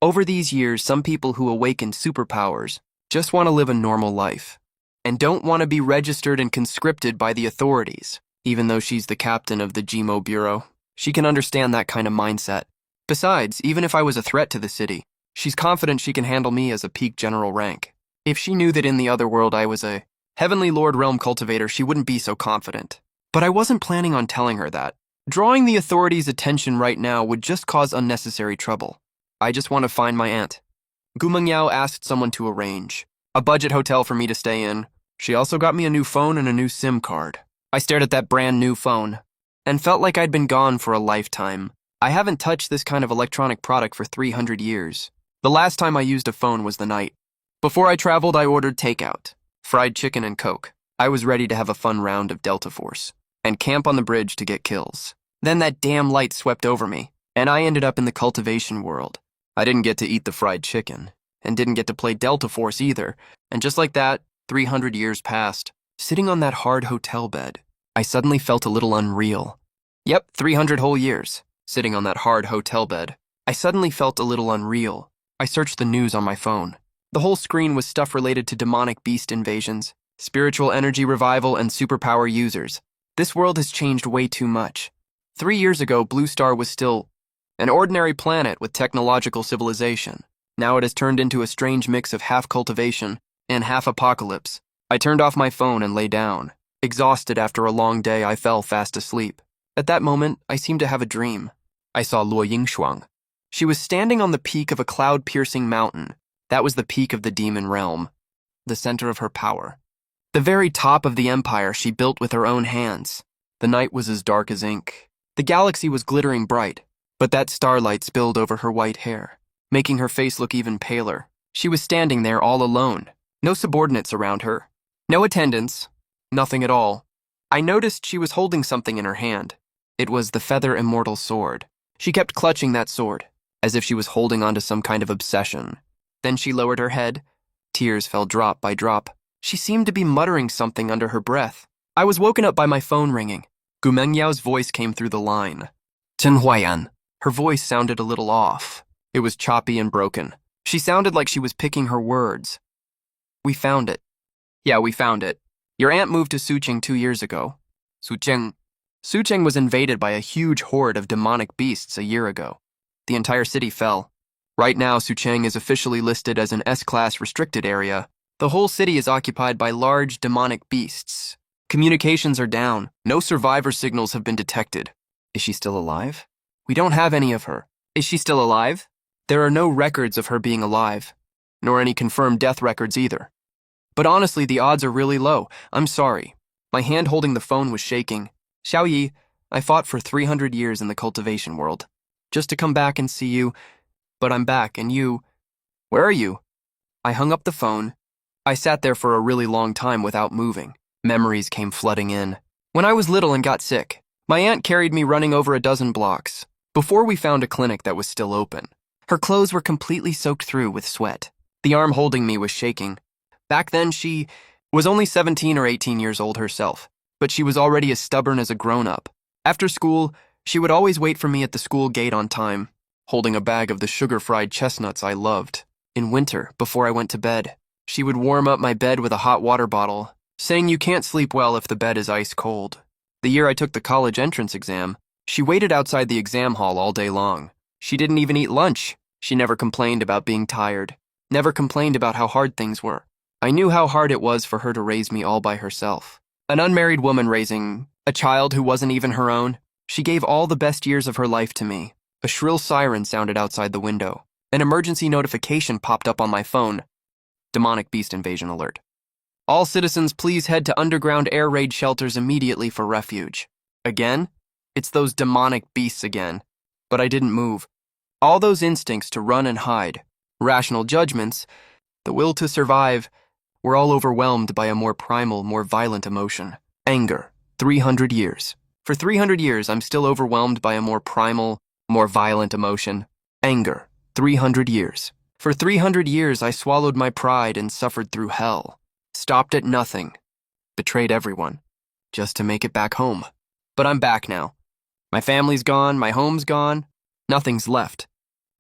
over these years, some people who awakened superpowers just want to live a normal life, and don't want to be registered and conscripted by the authorities. Even though she's the captain of the GMO Bureau, she can understand that kind of mindset. Besides, even if I was a threat to the city, she's confident she can handle me as a peak general rank. If she knew that in the other world I was a Heavenly Lord Realm Cultivator, she wouldn't be so confident. But I wasn't planning on telling her that. Drawing the authorities' attention right now would just cause unnecessary trouble. I just want to find my aunt. Gu Mengyao asked someone to arrange a budget hotel for me to stay in. She also got me a new phone and a new SIM card. I stared at that brand new phone and felt like I'd been gone for a lifetime. I haven't touched this kind of electronic product for 300 years. The last time I used a phone was the night. Before I traveled, I ordered takeout, fried chicken and Coke. I was ready to have a fun round of Delta Force. and camp on the bridge to get kills. Then that damn light swept over me, and I ended up in the cultivation world. I didn't get to eat the fried chicken, and didn't get to play Delta Force either, and just like that, 300 years passed. Sitting on that hard hotel bed, I suddenly felt a little unreal. Yep, 300 whole years, sitting on that hard hotel bed. I suddenly felt a little unreal. I searched the news on my phone. The whole screen was stuff related to demonic beast invasions, spiritual energy revival, and superpower users. This world has changed way too much. 3 years ago, Blue Star was still an ordinary planet with technological civilization. Now it has turned into a strange mix of half cultivation and half apocalypse. I turned off my phone and lay down. Exhausted after a long day, I fell fast asleep. At that moment, I seemed to have a dream. I saw Luo Yingshuang. She was standing on the peak of a cloud-piercing mountain. That was the peak of the demon realm, the center of her power. The very top of the empire she built with her own hands. The night was as dark as ink. The galaxy was glittering bright, but that starlight spilled over her white hair, making her face look even paler. She was standing there all alone. No subordinates around her. No attendants. Nothing at all. I noticed she was holding something in her hand. It was the Feather Immortal Sword. She kept clutching that sword, as if she was holding on to some kind of obsession. Then she lowered her head. Tears fell drop by drop. She seemed to be muttering something under her breath. I was woken up by my phone ringing. Gu Mengyao's voice came through the line. Chen Huayan. Her voice sounded a little off. It was choppy and broken. She sounded like she was picking her words. We found it. Yeah, we found it. Your aunt moved to Sucheng 2 years ago. Sucheng was invaded by a huge horde of demonic beasts a year ago. The entire city fell. Right now, Sucheng is officially listed as an S-class restricted area. The whole city is occupied by large demonic beasts. Communications are down. No survivor signals have been detected. Is she still alive? We don't have any of her. Is she still alive? There are no records of her being alive, nor any confirmed death records either. But honestly, the odds are really low. I'm sorry. My hand holding the phone was shaking. Xiaoyi, I fought for 300 years in the cultivation world, just to come back and see you, but I'm back, and you... Where are you? I hung up the phone. I sat there for a really long time without moving. Memories came flooding in. When I was little and got sick, my aunt carried me running over a dozen blocks, before we found a clinic that was still open. Her clothes were completely soaked through with sweat. The arm holding me was shaking. Back then, she was only 17 or 18 years old herself, but she was already as stubborn as a grown-up. After school, she would always wait for me at the school gate on time, holding a bag of the sugar-fried chestnuts I loved. In winter, before I went to bed, she would warm up my bed with a hot water bottle, saying you can't sleep well if the bed is ice cold. The year I took the college entrance exam, she waited outside the exam hall all day long. She didn't even eat lunch. She never complained about being tired, never complained about how hard things were. I knew how hard it was for her to raise me all by herself. An unmarried woman raising a child who wasn't even her own. She gave all the best years of her life to me. A shrill siren sounded outside the window. An emergency notification popped up on my phone. Demonic beast invasion alert. All citizens, please head to underground air raid shelters immediately for refuge. Again? It's those demonic beasts again. But I didn't move. All those instincts to run and hide, rational judgments, the will to survive, were all overwhelmed by a more primal, more violent emotion. Anger. 300 years. For 300 years, I'm still overwhelmed by a more primal, more violent emotion. Anger. 300 years. For 300 years, I swallowed my pride and suffered through hell. Stopped at nothing. Betrayed everyone. Just to make it back home. But I'm back now. My family's gone, my home's gone. Nothing's left.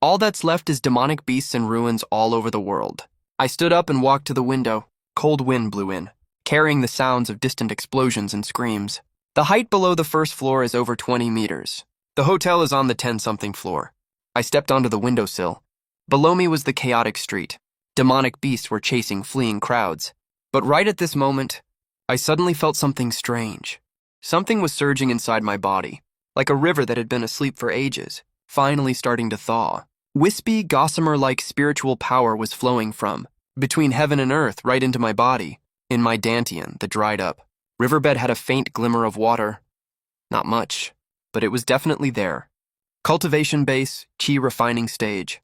All that's left is demonic beasts and ruins all over the world. I stood up and walked to the window. Cold wind blew in, carrying the sounds of distant explosions and screams. The height below the first floor is over 20 meters. The hotel is on the 10-something floor. I stepped onto the windowsill. Below me was the chaotic street. Demonic beasts were chasing fleeing crowds. But right at this moment, I suddenly felt something strange. Something was surging inside my body, like a river that had been asleep for ages, finally starting to thaw. Wispy, gossamer-like spiritual power was flowing from between heaven and earth right into my body. In my dantian, the dried up riverbed had a faint glimmer of water. Not much, but it was definitely there. Cultivation base, chi refining stage.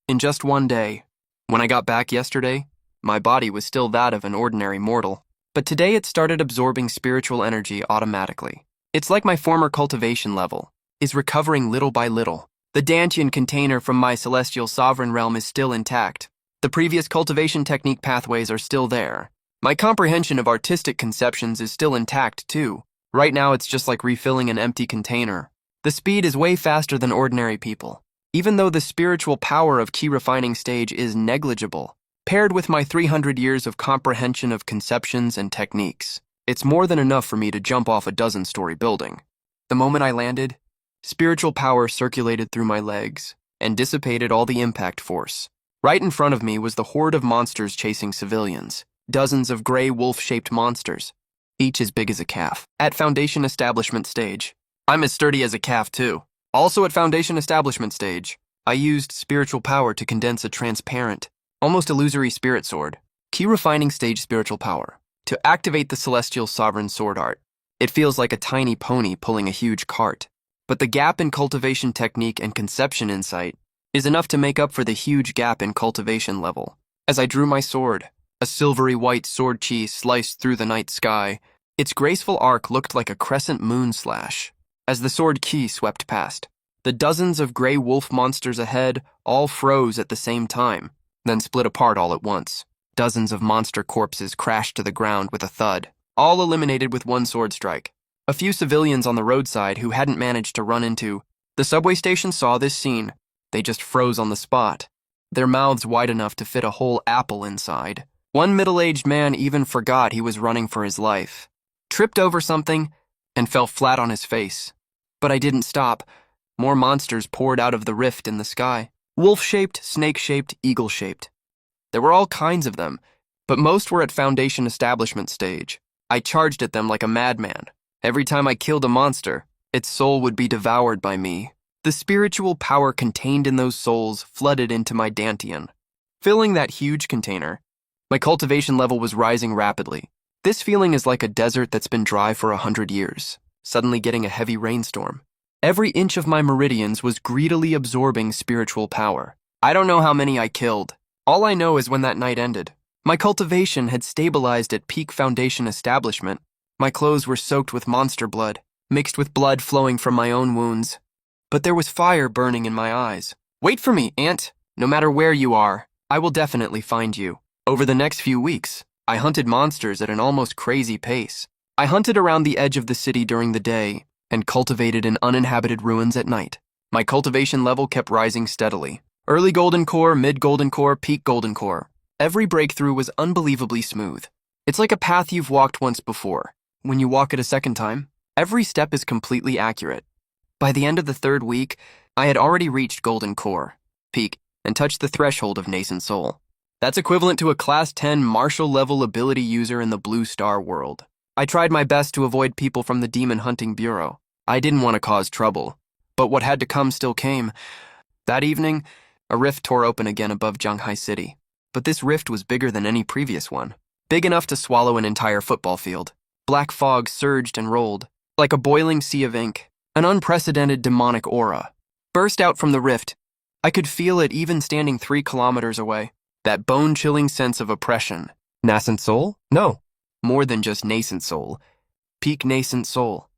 In just one day, when I got back yesterday, my body was still that of an ordinary mortal. but today it started absorbing spiritual energy automatically. It's like my former cultivation level is recovering little by little. The Dantian container from my celestial sovereign realm is still intact. The previous cultivation technique pathways are still there. My comprehension of artistic conceptions is still intact, too. Right now, it's just like refilling an empty container. The speed is way faster than ordinary people. Even though the spiritual power of key refining stage is negligible, paired with my 300 years of comprehension of conceptions and techniques, it's more than enough for me to jump off a dozen-story building. The moment I landed, spiritual power circulated through my legs and dissipated all the impact force. Right in front of me was the horde of monsters chasing civilians, dozens of gray wolf-shaped monsters, each as big as a calf. At Foundation Establishment stage, I'm as sturdy as a calf too. Also at Foundation Establishment stage, I used spiritual power to condense a transparent, almost illusory spirit sword. Key refining stage spiritual power. To activate the Celestial Sovereign Sword Art. It feels like a tiny pony pulling a huge cart. But the gap in cultivation technique and conception insight is enough to make up for the huge gap in cultivation level. As I drew my sword, a silvery white sword chi sliced through the night sky. Its graceful arc looked like a crescent moon slash. As the sword key swept past, the dozens of gray wolf monsters ahead all froze at the same time, then split apart all at once. Dozens of monster corpses crashed to the ground with a thud, all eliminated with one sword strike. A few civilians on the roadside who hadn't managed to run into the subway station saw this scene. They just froze on the spot, their mouths wide enough to fit a whole apple inside. One middle-aged man even forgot he was running for his life, tripped over something, and fell flat on his face. But I didn't stop. More monsters poured out of the rift in the sky. Wolf-shaped, snake-shaped, eagle-shaped. There were all kinds of them, but most were at Foundation Establishment stage. I charged at them like a madman. Every time I killed a monster, its soul would be devoured by me. The spiritual power contained in those souls flooded into my Dantian, filling that huge container. My cultivation level was rising rapidly. This feeling is like a desert that's been dry for 100 years, suddenly getting a heavy rainstorm. Every inch of my meridians was greedily absorbing spiritual power. I don't know how many I killed. All I know is when that night ended, my cultivation had stabilized at peak Foundation Establishment. My clothes were soaked with monster blood, mixed with blood flowing from my own wounds. But there was fire burning in my eyes. Wait for me, Aunt. No matter where you are, I will definitely find you. Over the next few weeks, I hunted monsters at an almost crazy pace. I hunted around the edge of the city during the day and cultivated in uninhabited ruins at night. My cultivation level kept rising steadily. Early golden core, mid-golden core, peak golden core. Every breakthrough was unbelievably smooth. It's like a path you've walked once before. When you walk it a second time, every step is completely accurate. By the end of the third week, I had already reached golden core, peak, and touched the threshold of nascent soul. That's equivalent to a Class 10 Marshal-level ability user in the Blue Star world. I tried my best to avoid people from the Demon Hunting Bureau. I didn't want to cause trouble, but what had to come still came. That evening, a rift tore open again above Shanghai City. But this rift was bigger than any previous one, big enough to swallow an entire football field. Black fog surged and rolled, like a boiling sea of ink. An unprecedented demonic aura burst out from the rift. I could feel it even standing 3 kilometers away. That bone-chilling sense of oppression. Nascent soul? No. More than just nascent soul. Peak nascent soul.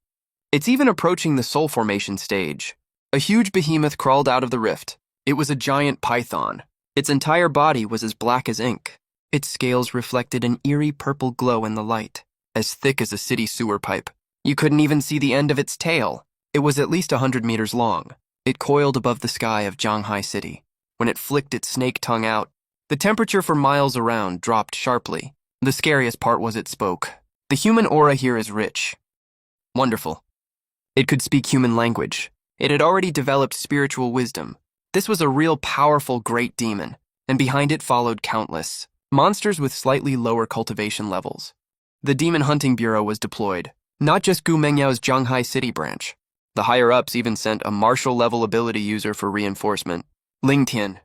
It's even approaching the soul formation stage. A huge behemoth crawled out of the rift. It was a giant python. Its entire body was as black as ink. Its scales reflected an eerie purple glow in the light, as thick as a city sewer pipe. You couldn't even see the end of its tail. It was at least 100 meters long. It coiled above the sky of Shanghai City. When it flicked its snake tongue out, the temperature for miles around dropped sharply. The scariest part was it spoke. The human aura here is rich. Wonderful. It could speak human language. It had already developed spiritual wisdom. This was a real powerful great demon, and behind it followed countless monsters with slightly lower cultivation levels. The Demon Hunting Bureau was deployed, not just Gu Mengyao's Shanghai City branch. The higher-ups even sent a martial-level ability user for reinforcement, Ling Tian.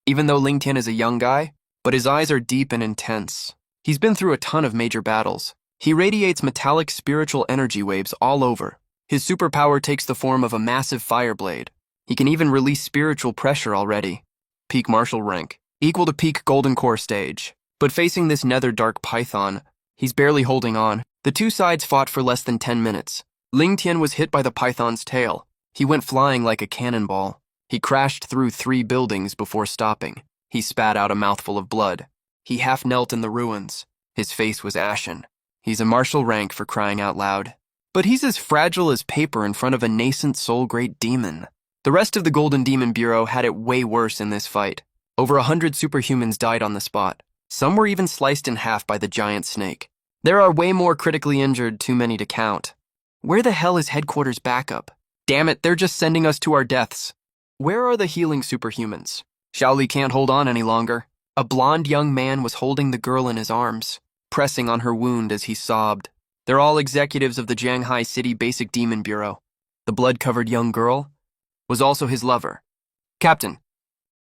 Even though Ling Tian is a young guy, but his eyes are deep and intense. He's been through a ton of major battles. He radiates metallic spiritual energy waves all over. His superpower takes the form of a massive fire blade. He can even release spiritual pressure already. Peak martial rank, equal to peak golden core stage. But facing this nether dark python, He's barely holding on. The two sides fought for less than 10 minutes. Ling Tian was hit by the python's tail. He went flying like a cannonball. He crashed through 3 buildings before stopping. He spat out a mouthful of blood. He half knelt in the ruins. His face was ashen. He's a martial rank for crying out loud. But he's as fragile as paper in front of a nascent soul-great demon. The rest of the Golden Demon Bureau had it way worse in this fight. Over 100 superhumans died on the spot. Some were even sliced in half by the giant snake. There are way more critically injured, too many to count. Where the hell is headquarters backup? Damn it, they're just sending us to our deaths. Where are the healing superhumans? Xiaoli can't hold on any longer. A blonde young man was holding the girl in his arms, pressing on her wound as he sobbed. They're all executives of the Shanghai City Basic Demon Bureau. The blood-covered young girl was also his lover. Captain,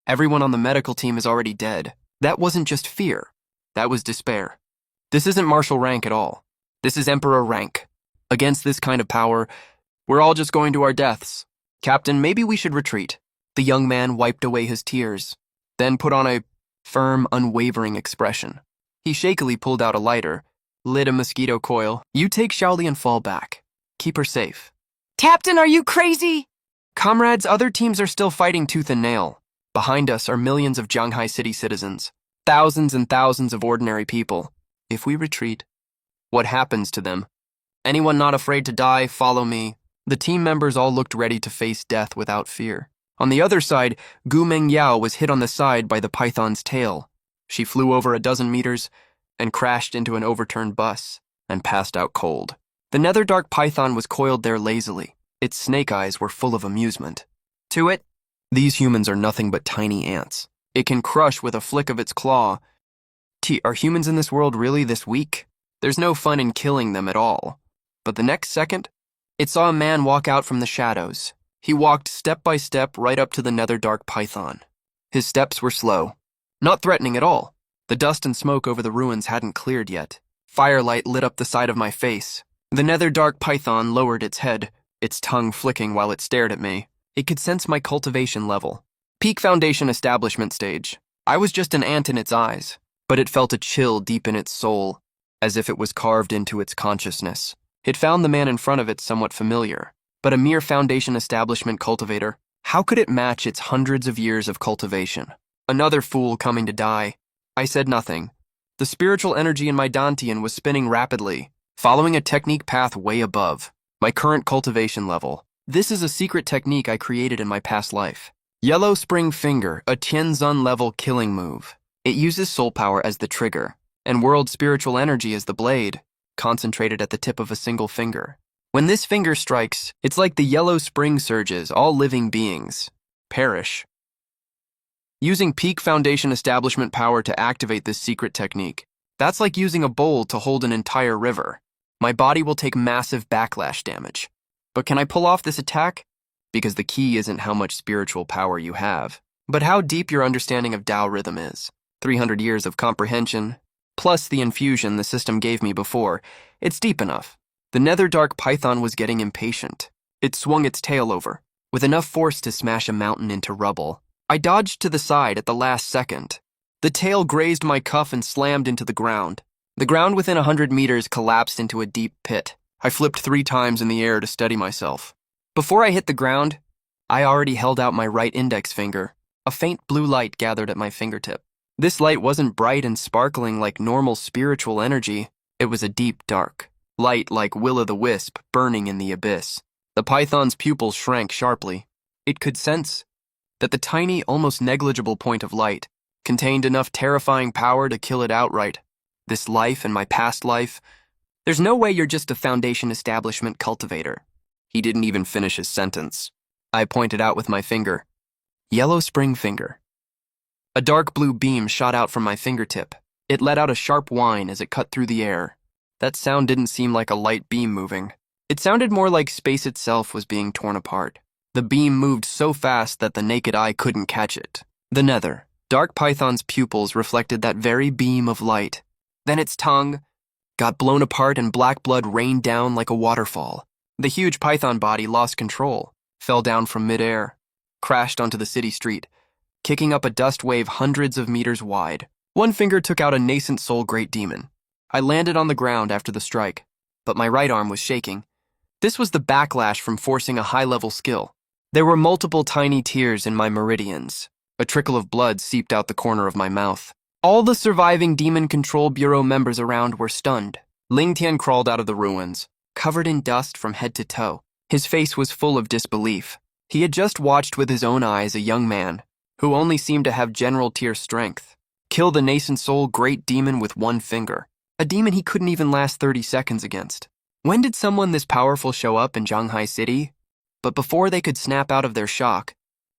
everyone on the medical team is already dead. That wasn't just fear. That was despair. This isn't martial rank at all. This is emperor rank. Against this kind of power, we're all just going to our deaths. Captain, maybe we should retreat. The young man wiped away his tears, then put on a firm, unwavering expression. He shakily pulled out a lighter, lit a mosquito coil. You take Xiaoli and fall back. Keep her safe. Captain, are you crazy? Comrades, other teams are still fighting tooth and nail. Behind us are millions of Shanghai City citizens, thousands and thousands of ordinary people. If we retreat, what happens to them? Anyone not afraid to die, follow me. The team members all looked ready to face death without fear. On the other side, Gu Mengyao was hit on the side by the python's tail. She flew over a dozen meters and crashed into an overturned bus and passed out cold. The nether dark python was coiled there lazily. Its snake eyes were full of amusement. To it, these humans are nothing but tiny ants. It can crush with a flick of its claw. Are humans in this world really this weak? There's no fun in killing them at all. But the next second, it saw a man walk out from the shadows. He walked step by step right up to the nether dark python. His steps were slow, not threatening at all. The dust and smoke over the ruins hadn't cleared yet. Firelight lit up the side of my face. The nether dark python lowered its head, its tongue flicking while it stared at me. It could sense my cultivation level. Peak Foundation establishment stage. I was just an ant in its eyes, but it felt a chill deep in its soul, as if it was carved into its consciousness. It found the man in front of it somewhat familiar, but a mere Foundation establishment cultivator. How could it match its hundreds of years of cultivation? Another fool coming to die. I said nothing. The spiritual energy in my Dantian was spinning rapidly, following a technique path way above my current cultivation level. This is a secret technique I created in my past life. Yellow Spring Finger, a Tianzun level killing move. It uses soul power as the trigger, and world spiritual energy as the blade, concentrated at the tip of a single finger. When this finger strikes, it's like the yellow spring surges, all living beings perish. Using Peak Foundation establishment power to activate this secret technique, that's like using a bowl to hold an entire river. My body will take massive backlash damage. But can I pull off this attack? Because the key isn't how much spiritual power you have, but how deep your understanding of Tao rhythm is. 300 years of comprehension, plus the infusion the system gave me before. It's deep enough. The nether dark python was getting impatient. It swung its tail over, with enough force to smash a mountain into rubble. I dodged to the side at the last second. The tail grazed my cuff and slammed into the ground. The ground within 100 meters collapsed into a deep pit. I flipped 3 times in the air to steady myself. Before I hit the ground, I already held out my right index finger. A faint blue light gathered at my fingertip. This light wasn't bright and sparkling like normal spiritual energy. It was a deep dark light like will-o'-the-wisp burning in the abyss. The python's pupils shrank sharply. It could sense that the tiny, almost negligible point of light contained enough terrifying power to kill it outright. This life and my past life. There's no way you're just a Foundation establishment cultivator. He didn't even finish his sentence. I pointed out with my finger. Yellow Spring Finger. A dark blue beam shot out from my fingertip. It let out a sharp whine as it cut through the air. That sound didn't seem like a light beam moving. It sounded more like space itself was being torn apart. The beam moved so fast that the naked eye couldn't catch it. The nether dark python's pupils reflected that very beam of light. Then its tongue got blown apart and black blood rained down like a waterfall. The huge python body lost control, fell down from midair, crashed onto the city street, kicking up a dust wave hundreds of meters wide. One finger took out a nascent soul great demon. I landed on the ground after the strike, but my right arm was shaking. This was the backlash from forcing a high-level skill. There were multiple tiny tears in my meridians. A trickle of blood seeped out the corner of my mouth. All the surviving Demon Control Bureau members around were stunned. Ling Tian crawled out of the ruins, covered in dust from head to toe. His face was full of disbelief. He had just watched with his own eyes a young man, who only seemed to have general tier strength, kill the nascent soul great demon with one finger, a demon he couldn't even last 30 seconds against. When did someone this powerful show up in Shanghai City? But before they could snap out of their shock,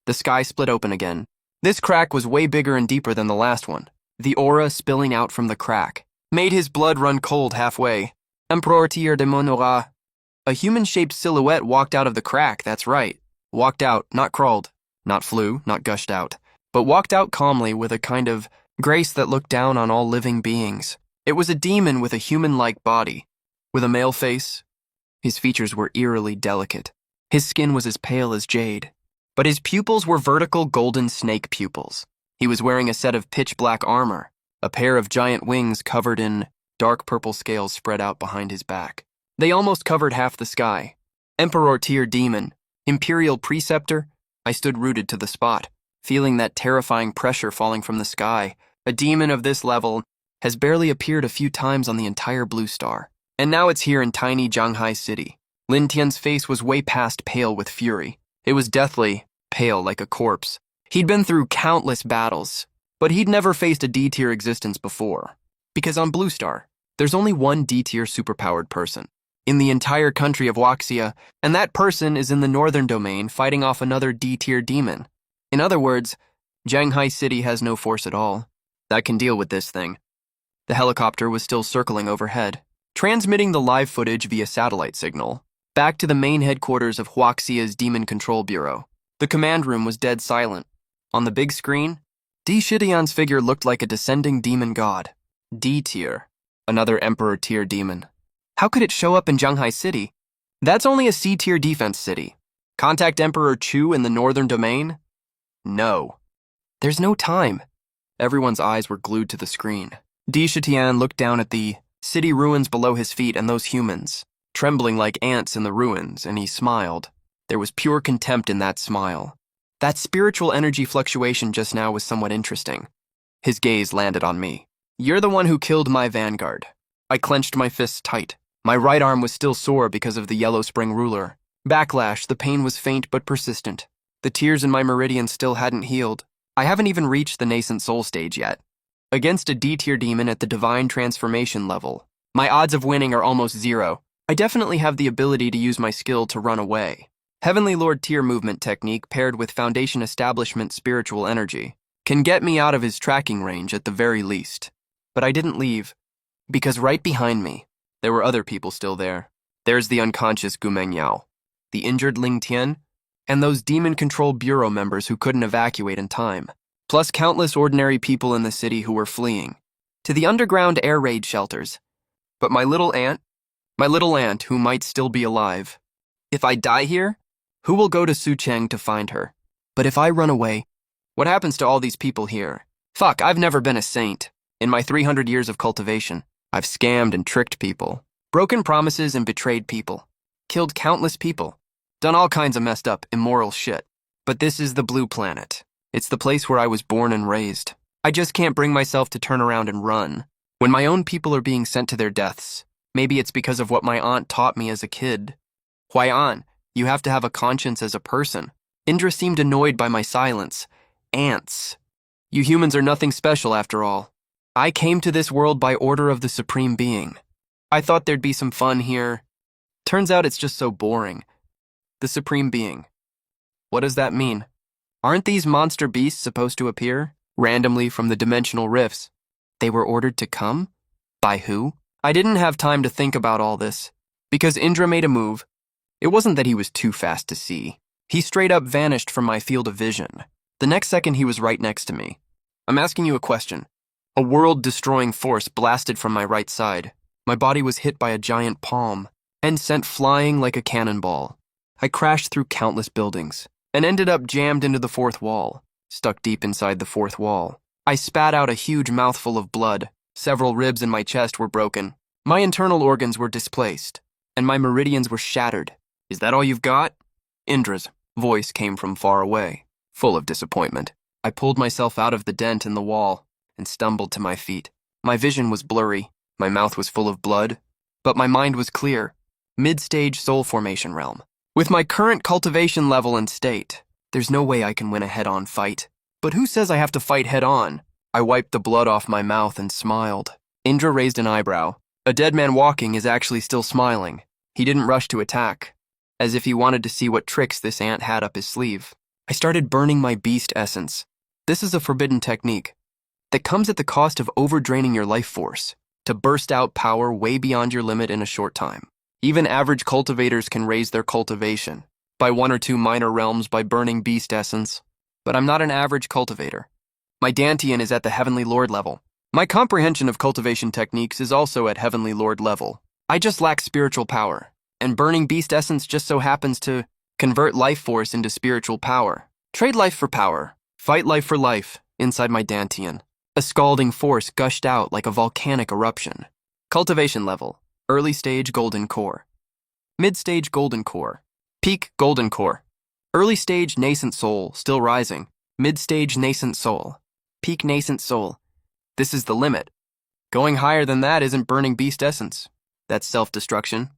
the sky split open again. This crack was way bigger and deeper than the last one. The aura spilling out from the crack made his blood run cold halfway. Emperor Tier de Monora. A human-shaped silhouette walked out of the crack, that's right. Walked out, not crawled, not flew, not gushed out, but walked out calmly with a kind of grace that looked down on all living beings. It was a demon with a human-like body, with a male face. His features were eerily delicate. His skin was as pale as jade, but his pupils were vertical golden snake pupils. He was wearing a set of pitch-black armor, a pair of giant wings covered in dark purple scales spread out behind his back. They almost covered half the sky. Emperor Tier Demon, Imperial Preceptor. I stood rooted to the spot, feeling that terrifying pressure falling from the sky. A demon of this level has barely appeared a few times on the entire Blue Star. And now it's here in tiny Shanghai City. Lin Tian's face was way past pale with fury. It was deathly, pale like a corpse. He'd been through countless battles, but he'd never faced a D-tier existence before. Because on Blue Star, there's only one D-tier superpowered person in the entire country of Wuxia, and that person is in the northern domain fighting off another D-tier demon. In other words, Shanghai City has no force at all that can deal with this thing. The helicopter was still circling overhead, transmitting the live footage via satellite signal back to the main headquarters of Wuxia's Demon Control Bureau. The command room was dead silent. On the big screen, Di Shidian's figure looked like a descending demon god. D-tier, another Emperor Tier demon. How could it show up in Shanghai City? That's only a C-tier defense city. Contact Emperor Chu in the northern domain? No. There's no time. Everyone's eyes were glued to the screen. Di Shidian looked down at the city ruins below his feet and those humans, trembling like ants in the ruins, and he smiled. There was pure contempt in that smile. That spiritual energy fluctuation just now was somewhat interesting. His gaze landed on me. You're the one who killed my vanguard. I clenched my fists tight. My right arm was still sore because of the yellow spring ruler. Backlash, the pain was faint but persistent. The tears in my meridian still hadn't healed. I haven't even reached the nascent soul stage yet. Against a D-tier demon at the divine transformation level, my odds of winning are almost zero. I definitely have the ability to use my skill to run away. Heavenly Lord tier movement technique paired with Foundation Establishment spiritual energy can get me out of his tracking range at the very least. But I didn't leave, because right behind me, there were other people still there. There's the unconscious Gu Mengyao, the injured Ling Tian, and those Demon Control Bureau members who couldn't evacuate in time, plus countless ordinary people in the city who were fleeing to the underground air raid shelters. But my little aunt who might still be alive, if I die here, who will go to Sucheng to find her? But if I run away, what happens to all these people here? Fuck, I've never been a saint. In my 300 years of cultivation, I've scammed and tricked people, broken promises and betrayed people, killed countless people, done all kinds of messed up, immoral shit. But this is the Blue Planet. It's the place where I was born and raised. I just can't bring myself to turn around and run. When my own people are being sent to their deaths, maybe it's because of what my aunt taught me as a kid. Huai'an, you have to have a conscience as a person. Indra seemed annoyed by my silence. Ants. You humans are nothing special after all. I came to this world by order of the Supreme Being. I thought there'd be some fun here. Turns out it's just so boring. The Supreme Being. What does that mean? Aren't these monster beasts supposed to appear randomly from the dimensional rifts? They were ordered to come? By who? I didn't have time to think about all this, because Indra made a move. It wasn't that he was too fast to see. He straight up vanished from my field of vision. The next second he was right next to me. I'm asking you a question. A world-destroying force blasted from my right side. My body was hit by a giant palm and sent flying like a cannonball. I crashed through countless buildings and ended up jammed into the fourth wall, stuck deep inside the fourth wall. I spat out a huge mouthful of blood, Several ribs in my chest were broken. My internal organs were displaced, and my meridians were shattered. Is that all you've got? Indra's voice came from far away, full of disappointment. I pulled myself out of the dent in the wall and stumbled to my feet. My vision was blurry, my mouth was full of blood, but my mind was clear. Mid-stage soul formation realm. With my current cultivation level and state, there's no way I can win a head-on fight. But who says I have to fight head-on? I wiped the blood off my mouth and smiled. Indra raised an eyebrow. A dead man walking is actually still smiling. He didn't rush to attack, as if he wanted to see what tricks this ant had up his sleeve. I started burning my beast essence. This is a forbidden technique that comes at the cost of overdraining your life force to burst out power way beyond your limit in a short time. Even average cultivators can raise their cultivation by 1 or 2 minor realms by burning beast essence. But I'm not an average cultivator. My Dantian is at the Heavenly Lord level. My comprehension of cultivation techniques is also at Heavenly Lord level. I just lack spiritual power, and burning beast essence just so happens to convert life force into spiritual power. Trade life for power, fight life for life, inside my Dantian. A scalding force gushed out like a volcanic eruption. Cultivation level, early stage golden core. Mid-stage golden core. Peak golden core. Early stage nascent soul, still rising. Mid-stage nascent soul. Peak nascent soul. This is the limit. Going higher than that isn't burning beast essence. That's self-destruction.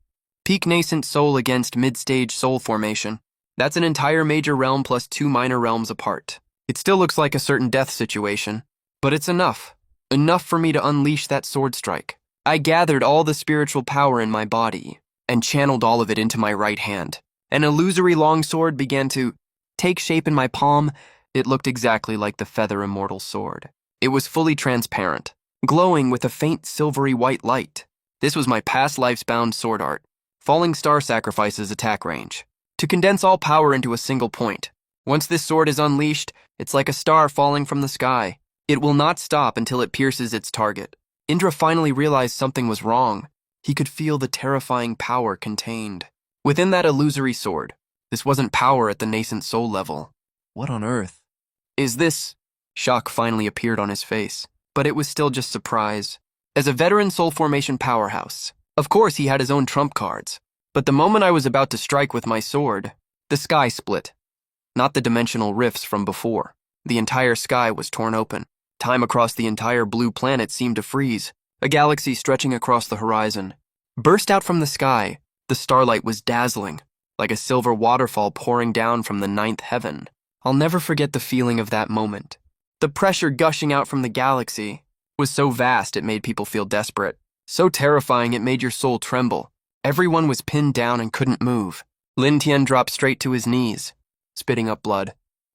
Peak nascent soul against mid-stage soul formation. That's an entire major realm plus 2 minor realms apart. It still looks like a certain death situation, but it's enough. Enough for me to unleash that sword strike. I gathered all the spiritual power in my body and channeled all of it into my right hand. An illusory longsword began to take shape in my palm. It looked exactly like the Feather Immortal sword. It was fully transparent, glowing with a faint silvery white light. This was my past life's bound sword art. Falling Star Sacrifice's attack range. To condense all power into a single point. Once this sword is unleashed, it's like a star falling from the sky. It will not stop until it pierces its target. Indra finally realized something was wrong. He could feel the terrifying power contained within that illusory sword. This wasn't power at the nascent soul level. What on earth? Is this? Shock finally appeared on his face, but it was still just surprise. As a veteran soul formation powerhouse, of course he had his own trump cards. But the moment I was about to strike with my sword, the sky split. Not the dimensional rifts from before. The entire sky was torn open. Time across the entire blue planet seemed to freeze. A galaxy stretching across the horizon burst out from the sky. The starlight was dazzling, like a silver waterfall pouring down from the 9th heaven. I'll never forget the feeling of that moment. The pressure gushing out from the galaxy was so vast it made people feel desperate. So terrifying it made your soul tremble. Everyone was pinned down and couldn't move. Lin Tian dropped straight to his knees, spitting up blood.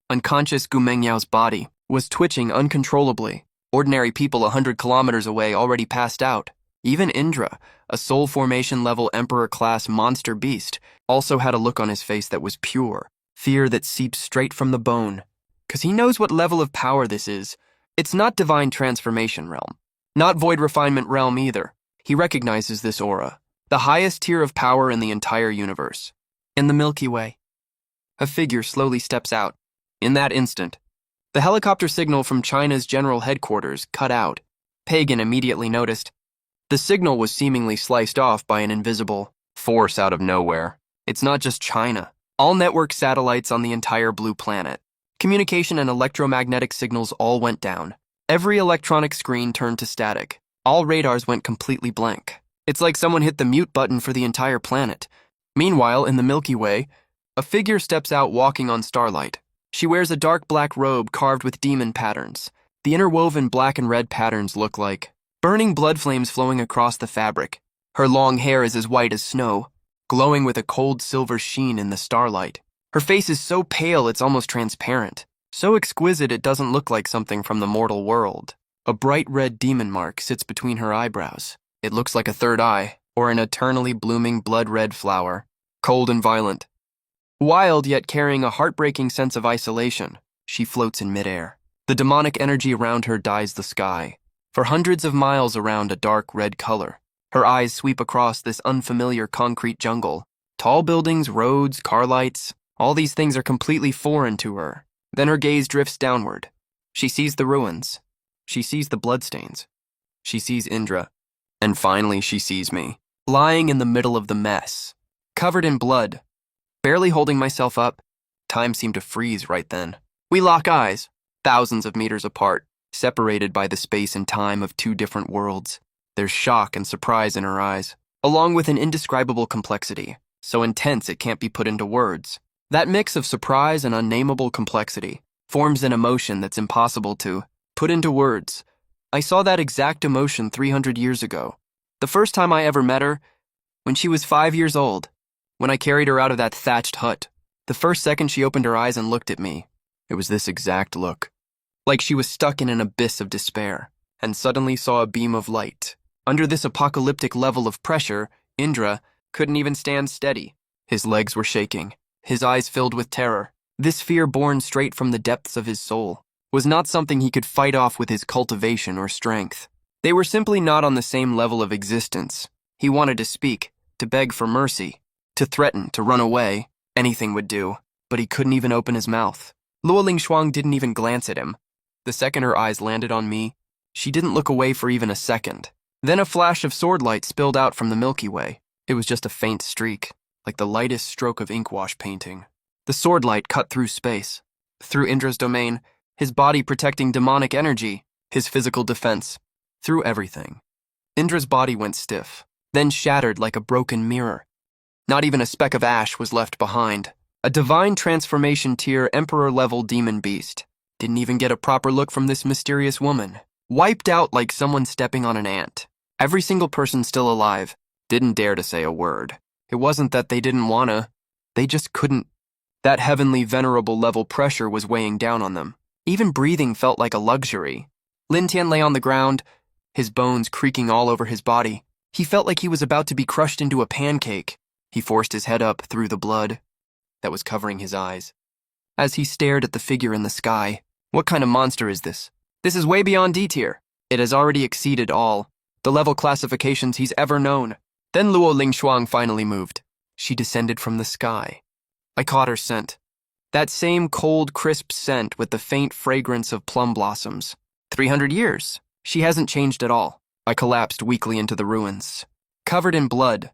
Unconscious Gu Mengyao's body was twitching uncontrollably. Ordinary people 100 kilometers away already passed out. Even Indra, a soul formation level emperor-class monster beast, also had a look on his face that was pure, fear that seeps straight from the bone. 'Cause he knows what level of power this is. It's not divine transformation realm. Not void refinement realm either. He recognizes this aura. The highest tier of power in the entire universe. In the Milky Way. A figure slowly steps out. In that instant, the helicopter signal from China's general headquarters cut out. Pagan immediately noticed. The signal was seemingly sliced off by an invisible force out of nowhere. It's not just China. All network satellites on the entire blue planet. Communication and electromagnetic signals all went down. Every electronic screen turned to static. All radars went completely blank. It's like someone hit the mute button for the entire planet. Meanwhile, in the Milky Way, a figure steps out walking on starlight. She wears a dark black robe carved with demon patterns. The interwoven black and red patterns look like burning blood flames flowing across the fabric. Her long hair is as white as snow, glowing with a cold silver sheen in the starlight. Her face is so pale it's almost transparent. So exquisite it doesn't look like something from the mortal world. A bright red demon mark sits between her eyebrows. It looks like a third eye, or an eternally blooming blood-red flower. Cold and violent. Wild yet carrying a heartbreaking sense of isolation, she floats in midair. The demonic energy around her dyes the sky. For hundreds of miles around a dark red color. Her eyes sweep across this unfamiliar concrete jungle. Tall buildings, roads, car lights, all these things are completely foreign to her. Then her gaze drifts downward. She sees the ruins. She sees the bloodstains. She sees Indra. And finally, she sees me, lying in the middle of the mess, covered in blood, barely holding myself up. Time seemed to freeze right then. We lock eyes, thousands of meters apart, separated by the space and time of two different worlds. There's shock and surprise in her eyes, along with an indescribable complexity, so intense it can't be put into words. That mix of surprise and unnameable complexity forms an emotion that's impossible to put into words. I saw that exact emotion 300 years ago. The first time I ever met her, when she was 5 years old, when I carried her out of that thatched hut. The first second she opened her eyes and looked at me, it was this exact look. Like she was stuck in an abyss of despair, and suddenly saw a beam of light. Under this apocalyptic level of pressure, Indra couldn't even stand steady. His legs were shaking, his eyes filled with terror. This fear born straight from the depths of his soul was not something he could fight off with his cultivation or strength. They were simply not on the same level of existence. He wanted to speak, to beg for mercy, to threaten, to run away. Anything would do, but he couldn't even open his mouth. Luo Lingshuang didn't even glance at him. The second her eyes landed on me, she didn't look away for even a second. Then a flash of sword light spilled out from the Milky Way. It was just a faint streak, like the lightest stroke of inkwash painting. The sword light cut through space, through Indra's domain, his body protecting demonic energy, his physical defense, through everything. Indra's body went stiff, then shattered like a broken mirror. Not even a speck of ash was left behind. A divine transformation tier emperor-level demon beast. Didn't even get a proper look from this mysterious woman. Wiped out like someone stepping on an ant. Every single person still alive didn't dare to say a word. It wasn't that they didn't wanna, they just couldn't. That heavenly venerable level pressure was weighing down on them. Even breathing felt like a luxury. Lin Tian lay on the ground, his bones creaking all over his body. He felt like he was about to be crushed into a pancake. He forced his head up through the blood that was covering his eyes. As he stared at the figure in the sky, what kind of monster is this? This is way beyond D tier. It has already exceeded all the level classifications he's ever known. Then Luo Lingshuang finally moved. She descended from the sky. I caught her scent. That same cold, crisp scent with the faint fragrance of plum blossoms. 300 years. She hasn't changed at all. I collapsed weakly into the ruins, covered in blood.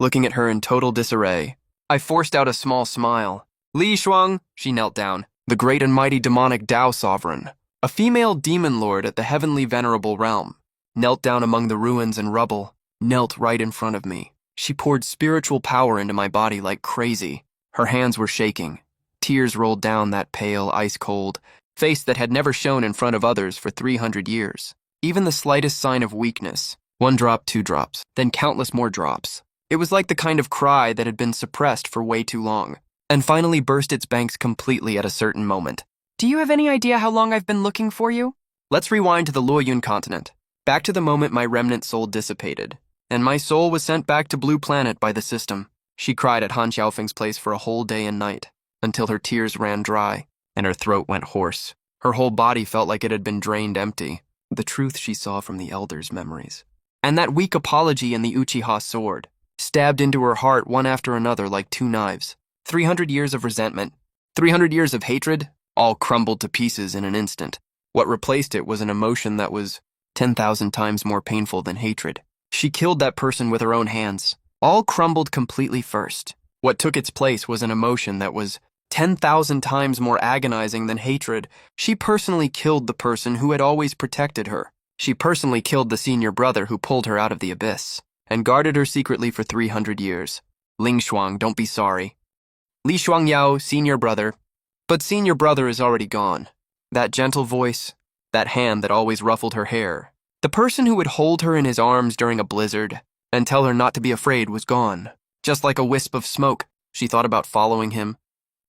Looking at her in total disarray, I forced out a small smile. Li Shuang, she knelt down, the great and mighty demonic Tao sovereign, a female demon lord at the heavenly venerable realm, knelt down among the ruins and rubble, knelt right in front of me. She poured spiritual power into my body like crazy. Her hands were shaking. Tears rolled down that pale, ice-cold face that had never shone in front of others for 300 years. Even the slightest sign of weakness, 1 drop, 2 drops, then countless more drops. It was like the kind of cry that had been suppressed for way too long, and finally burst its banks completely at a certain moment. Do you have any idea how long I've been looking for you? Let's rewind to the Luoyun continent, back to the moment my remnant soul dissipated, and my soul was sent back to Blue Planet by the system. She cried at Han Xiaofeng's place for a whole day and night, until her tears ran dry, and her throat went hoarse. Her whole body felt like it had been drained empty, the truth she saw from the elders' memories. And that weak apology in the Uchiha sword, stabbed into her heart one after another like 2 knives. 300 years of resentment, 300 years of hatred, all crumbled to pieces in an instant. What replaced it was an emotion that was 10,000 times more painful than hatred. She killed that person with her own hands. All crumbled completely first. What took its place was an emotion that was 10,000 times more agonizing than hatred. She personally killed the person who had always protected her. She personally killed the senior brother who pulled her out of the abyss, and guarded her secretly for 300 years. Ling Shuang, don't be sorry. Li Shuangyao, senior brother. But senior brother is already gone. That gentle voice, that hand that always ruffled her hair, the person who would hold her in his arms during a blizzard and tell her not to be afraid was gone. Just like a wisp of smoke, she thought about following him.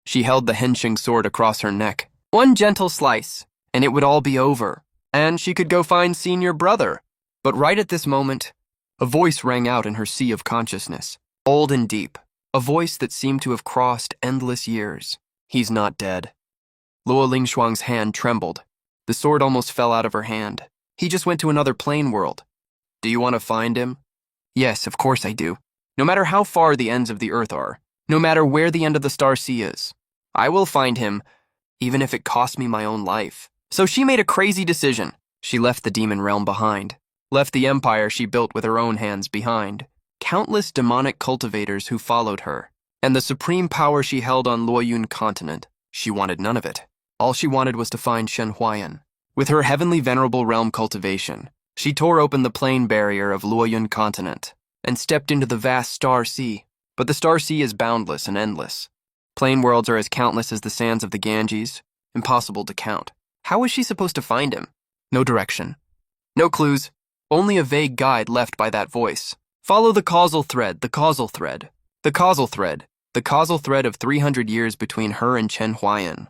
She held the henching sword across her neck. 1 gentle slice, and it would all be over, and she could go find senior brother. But right at this moment, a voice rang out in her sea of consciousness, old and deep, a voice that seemed to have crossed endless years. He's not dead. Luo Lingshuang's hand trembled. The sword almost fell out of her hand. He just went to another plane world. Do you want to find him? Yes, of course I do. No matter how far the ends of the earth are, no matter where the end of the star sea is, I will find him, even if it costs me my own life. So she made a crazy decision. She left the demon realm behind. left the empire she built with her own hands behind, countless demonic cultivators who followed her, and the supreme power she held on Luoyun continent. She wanted none of it. All she wanted was to find Shen Huayan. With her heavenly venerable realm cultivation, she tore open the plain barrier of Luoyun continent and stepped into the vast star sea. But the star sea is boundless and endless. Plain worlds are as countless as the sands of the Ganges, impossible to count. How was she supposed to find him? No direction. No clues. Only a vague guide left by that voice. Follow the causal thread, the causal thread. The causal thread. The causal thread of 300 years between her and Chen Huayan.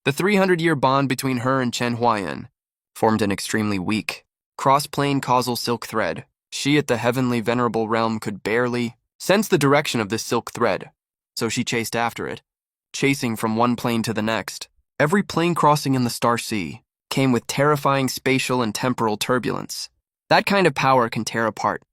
The 300-year bond between her and Chen Huayan formed an extremely weak, cross-plane causal silk thread. She at the heavenly venerable realm could barely sense the direction of this silk thread, so she chased after it, chasing from one plane to the next. Every plane crossing in the star sea came with terrifying spatial and temporal turbulence. That kind of power can tear apart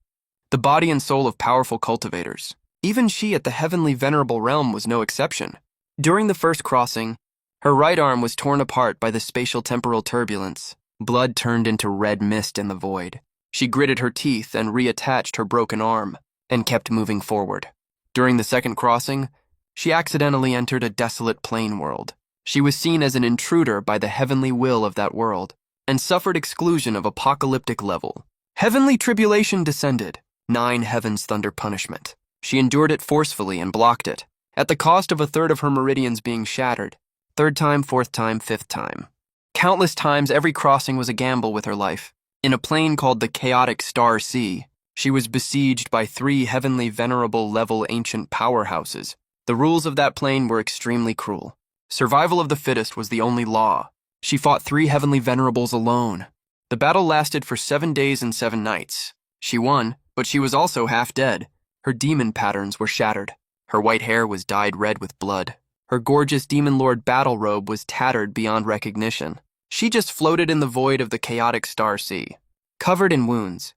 the body and soul of powerful cultivators. Even she at the heavenly venerable realm was no exception. During the first crossing, her right arm was torn apart by the spatial temporal turbulence. Blood turned into red mist in the void. She gritted her teeth and reattached her broken arm and kept moving forward. During the second crossing, she accidentally entered a desolate plain world. She was seen as an intruder by the heavenly will of that world and suffered exclusion of apocalyptic level. Heavenly tribulation descended, 9 heavens thunder punishment. She endured it forcefully and blocked it, at the cost of a third of her meridians being shattered. 3rd time, 4th time, 5th time. Countless times every crossing was a gamble with her life. In a plane called the chaotic star sea, she was besieged by 3 heavenly venerable level ancient powerhouses. The rules of that plane were extremely cruel. Survival of the fittest was the only law. She fought 3 heavenly venerables alone. The battle lasted for 7 days and 7 nights. She won, but she was also half dead. Her demon patterns were shattered. Her white hair was dyed red with blood. Her gorgeous Demon Lord battle robe was tattered beyond recognition. She just floated in the void of the chaotic star sea, covered in wounds,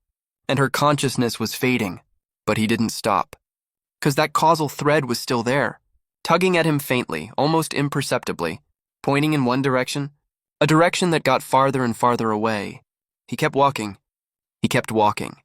and her consciousness was fading. But he didn't stop, 'cause that causal thread was still there, tugging at him faintly, almost imperceptibly, pointing in one direction, a direction that got farther and farther away. He kept walking. He kept walking.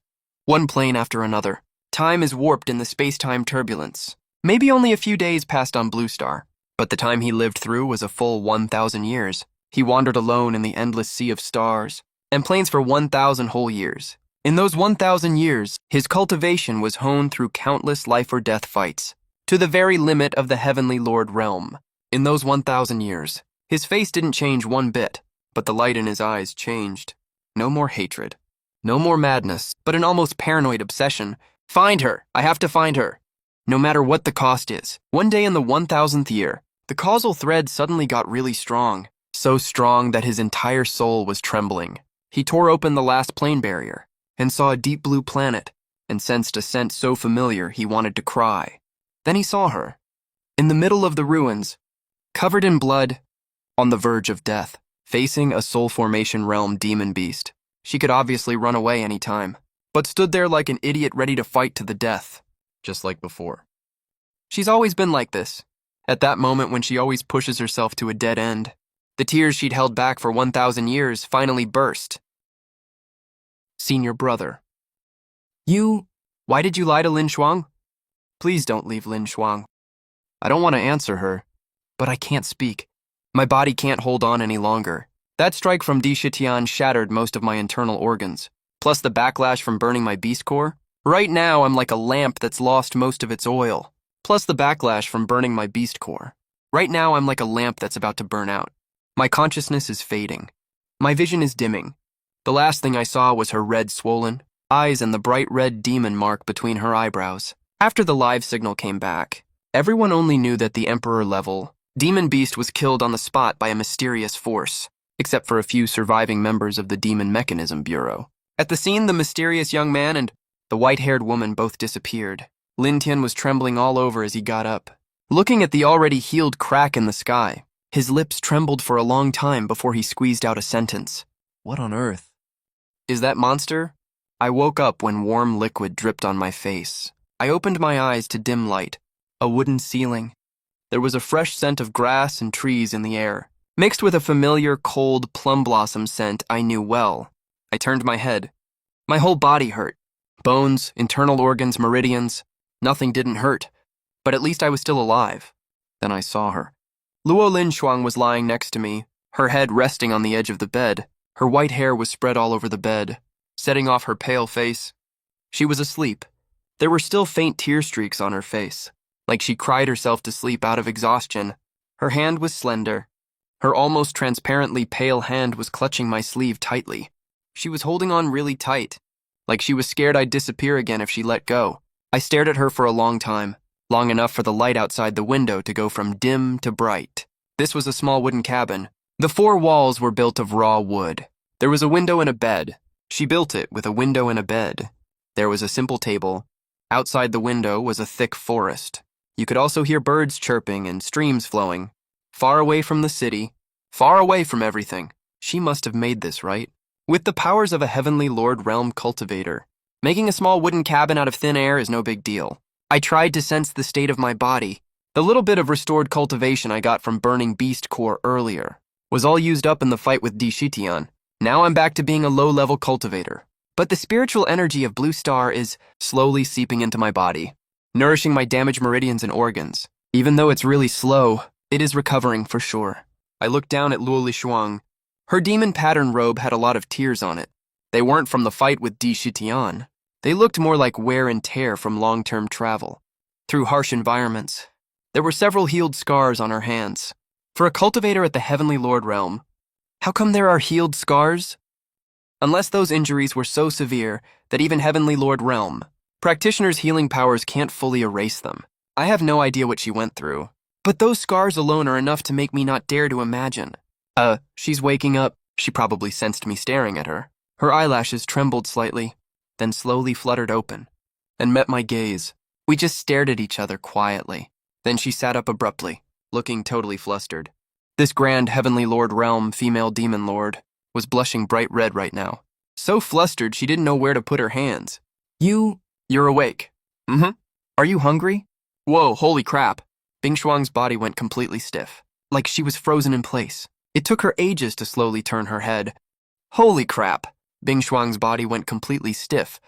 One plane after another. Time is warped in the space-time turbulence. Maybe only a few days passed on Blue Star, but the time he lived through was a full 1,000 years. He wandered alone in the endless sea of stars and planes for 1,000 whole years. In those 1,000 years, his cultivation was honed through countless life-or-death fights, to the very limit of the Heavenly Lord realm. In those 1,000 years, his face didn't change one bit, but the light in his eyes changed. No more hatred. No more madness, but an almost paranoid obsession. Find her! I have to find her! No matter what the cost is. One day in the 1,000th year, the causal thread suddenly got really strong. So strong that his entire soul was trembling. He tore open the last plane barrier and saw a deep blue planet and sensed a scent so familiar he wanted to cry. Then he saw her, in the middle of the ruins, covered in blood, on the verge of death, facing a soul formation realm demon beast. She could obviously run away any time, but stood there like an idiot ready to fight to the death, just like before. She's always been like this, at that moment when she always pushes herself to a dead end. The tears she'd held back for 1,000 years finally burst. Senior brother. Why did you lie to Lin Shuang? Please don't leave Lin Shuang. I don't want to answer her, but I can't speak. My body can't hold on any longer. That strike from Di Shitian shattered most of my internal organs, plus the backlash from burning my beast core. Right now, I'm like a lamp that's lost most of its oil, plus the backlash from burning my beast core. Right now, I'm like a lamp that's about to burn out. My consciousness is fading. My vision is dimming. The last thing I saw was her red swollen eyes and the bright red demon mark between her eyebrows. After the live signal came back, everyone only knew that the Emperor level demon beast was killed on the spot by a mysterious force, except for a few surviving members of the Demon Mechanism Bureau. At the scene, the mysterious young man and the white-haired woman both disappeared. Lin Tian was trembling all over as he got up, looking at the already healed crack in the sky. His lips trembled for a long time before he squeezed out a sentence. What on earth? Is that monster? I woke up when warm liquid dripped on my face. I opened my eyes to dim light, a wooden ceiling. There was a fresh scent of grass and trees in the air, mixed with a familiar cold plum blossom scent I knew well. I turned my head. My whole body hurt. Bones, internal organs, meridians. Nothing didn't hurt. But at least I was still alive. Then I saw her. Luo Linshuang was lying next to me, her head resting on the edge of the bed. Her white hair was spread all over the bed, setting off her pale face. She was asleep. There were still faint tear streaks on her face, like she cried herself to sleep out of exhaustion. Her hand was slender. Her almost transparently pale hand was clutching my sleeve tightly. She was holding on really tight, like she was scared I'd disappear again if she let go. I stared at her for a long time, long enough for the light outside the window to go from dim to bright. This was a small wooden cabin. The 4 walls were built of raw wood. There was a window and a bed. She built it with a window and a bed. There was a simple table. Outside the window was a thick forest. You could also hear birds chirping and streams flowing. Far away from the city, far away from everything. She must have made this, right? With the powers of a heavenly Lord realm cultivator, making a small wooden cabin out of thin air is no big deal. I tried to sense the state of my body. The little bit of restored cultivation I got from burning beast core earlier was all used up in the fight with Dishitian. Now I'm back to being a low-level cultivator. But the spiritual energy of Blue Star is slowly seeping into my body, nourishing my damaged meridians and organs. Even though it's really slow, it is recovering for sure. I looked down at Luo Lishuang. Her demon pattern robe had a lot of tears on it. They weren't from the fight with Dishitian. They looked more like wear and tear from long-term travel, through harsh environments. There were several healed scars on her hands. For a cultivator at the Heavenly Lord realm, how come there are healed scars? Unless those injuries were so severe that even Heavenly Lord realm practitioners' healing powers can't fully erase them. I have no idea what she went through, but those scars alone are enough to make me not dare to imagine. She's waking up. She probably sensed me staring at her. Her eyelashes trembled slightly, then slowly fluttered open, and met my gaze. We just stared at each other quietly. Then she sat up abruptly, looking totally flustered. This grand Heavenly Lord realm female demon lord was blushing bright red right now. So flustered she didn't know where to put her hands. You're awake. Mm-hmm. Are you hungry? Whoa, holy crap. Bing Shuang's body went completely stiff, like she was frozen in place. It took her ages to slowly turn her head. Holy crap. Bing Shuang's body went completely stiff,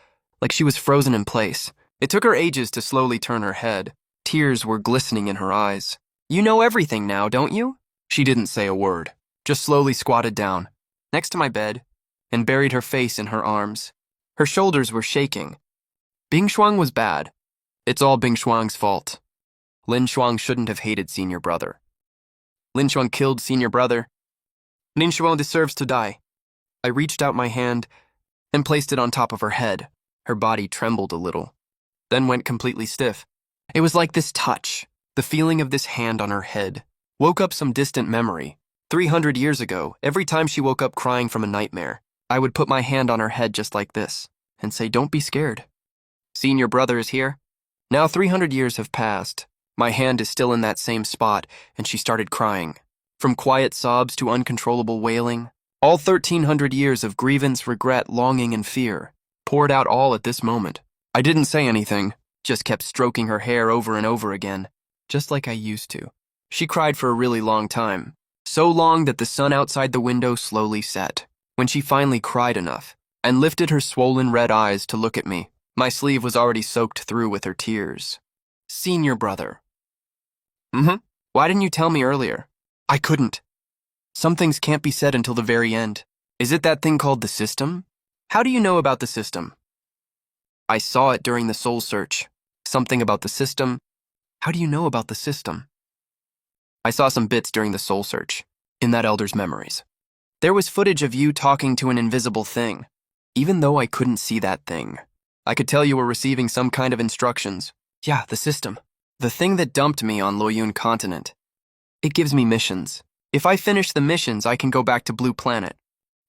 like she was frozen in place. It took her ages to slowly turn her head. Tears were glistening in her eyes. You know everything now, don't you? She didn't say a word, just slowly squatted down, next to my bed, and buried her face in her arms. Her shoulders were shaking. Bing Shuang was bad. It's all Bing Shuang's fault. Lin Shuang shouldn't have hated senior brother. Lin Shuang killed senior brother. Lin Shuang deserves to die. I reached out my hand and placed it on top of her head. Her body trembled a little, then went completely stiff. It was like this touch, the feeling of this hand on her head, woke up some distant memory. 300 years ago, every time she woke up crying from a nightmare, I would put my hand on her head just like this and say, "Don't be scared. Senior brother is here." Now 300 years have passed. My hand is still in that same spot, and she started crying. From quiet sobs to uncontrollable wailing, all 1,300 years of grievance, regret, longing, and fear poured out all at this moment. I didn't say anything, just kept stroking her hair over and over again, just like I used to. She cried for a really long time, so long that the sun outside the window slowly set. When she finally cried enough and lifted her swollen red eyes to look at me, my sleeve was already soaked through with her tears. Senior brother. Mm-hmm. Why didn't you tell me earlier? I couldn't. Some things can't be said until the very end. Is it that thing called the system? How do you know about the system? I saw it during the soul search. Something about the system. How do you know about the system? I saw some bits during the soul search, in that elder's memories. There was footage of you talking to an invisible thing. Even though I couldn't see that thing, I could tell you were receiving some kind of instructions. Yeah, the system. The thing that dumped me on Loyun continent. It gives me missions. If I finish the missions, I can go back to Blue Planet.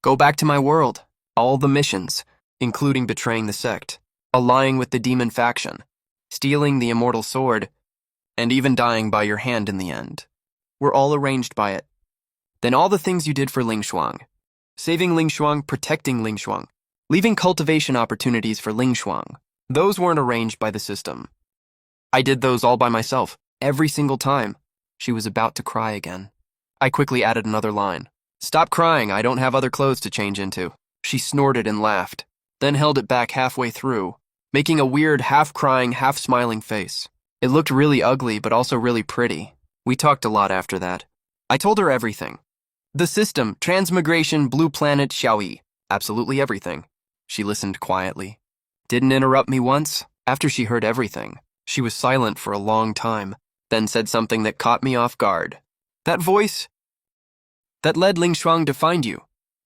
Go back to my world. All the missions, including betraying the sect, allying with the demon faction, stealing the immortal sword, and even dying by your hand in the end, were all arranged by it. Then all the things you did for Ling Shuang. Saving Ling Shuang, protecting Ling Shuang, leaving cultivation opportunities for Ling Shuang. Those weren't arranged by the system. I did those all by myself, every single time. She was about to cry again. I quickly added another line. Stop crying, I don't have other clothes to change into. She snorted and laughed. then held it back halfway through, making a weird half-crying, half-smiling face. It looked really ugly, but also really pretty. We talked a lot after that. I told her everything. The system, transmigration, blue planet, Xiaoyi. Absolutely everything. She listened quietly. Didn't interrupt me once. After she heard everything, she was silent for a long time, then said something that caught me off guard. That voice that led Ling Shuang to find you.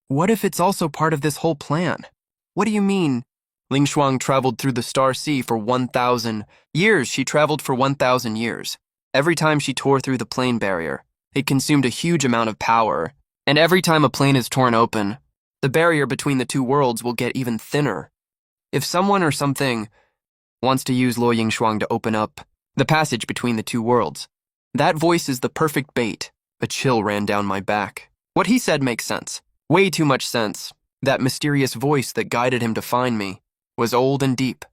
What if it's also part of this whole plan? What do you mean? Ling Shuang traveled through the Star Sea for 1,000 years. She traveled for 1,000 years. Every time she tore through the plane barrier, it consumed a huge amount of power. And every time a plane is torn open, the barrier between the two worlds will get even thinner. If someone or something wants to use Luo Yingshuang to open up the passage between the two worlds, that voice is the perfect bait. A chill ran down my back. What he said makes sense. Way too much sense. That mysterious voice that guided him to find me was old and deep,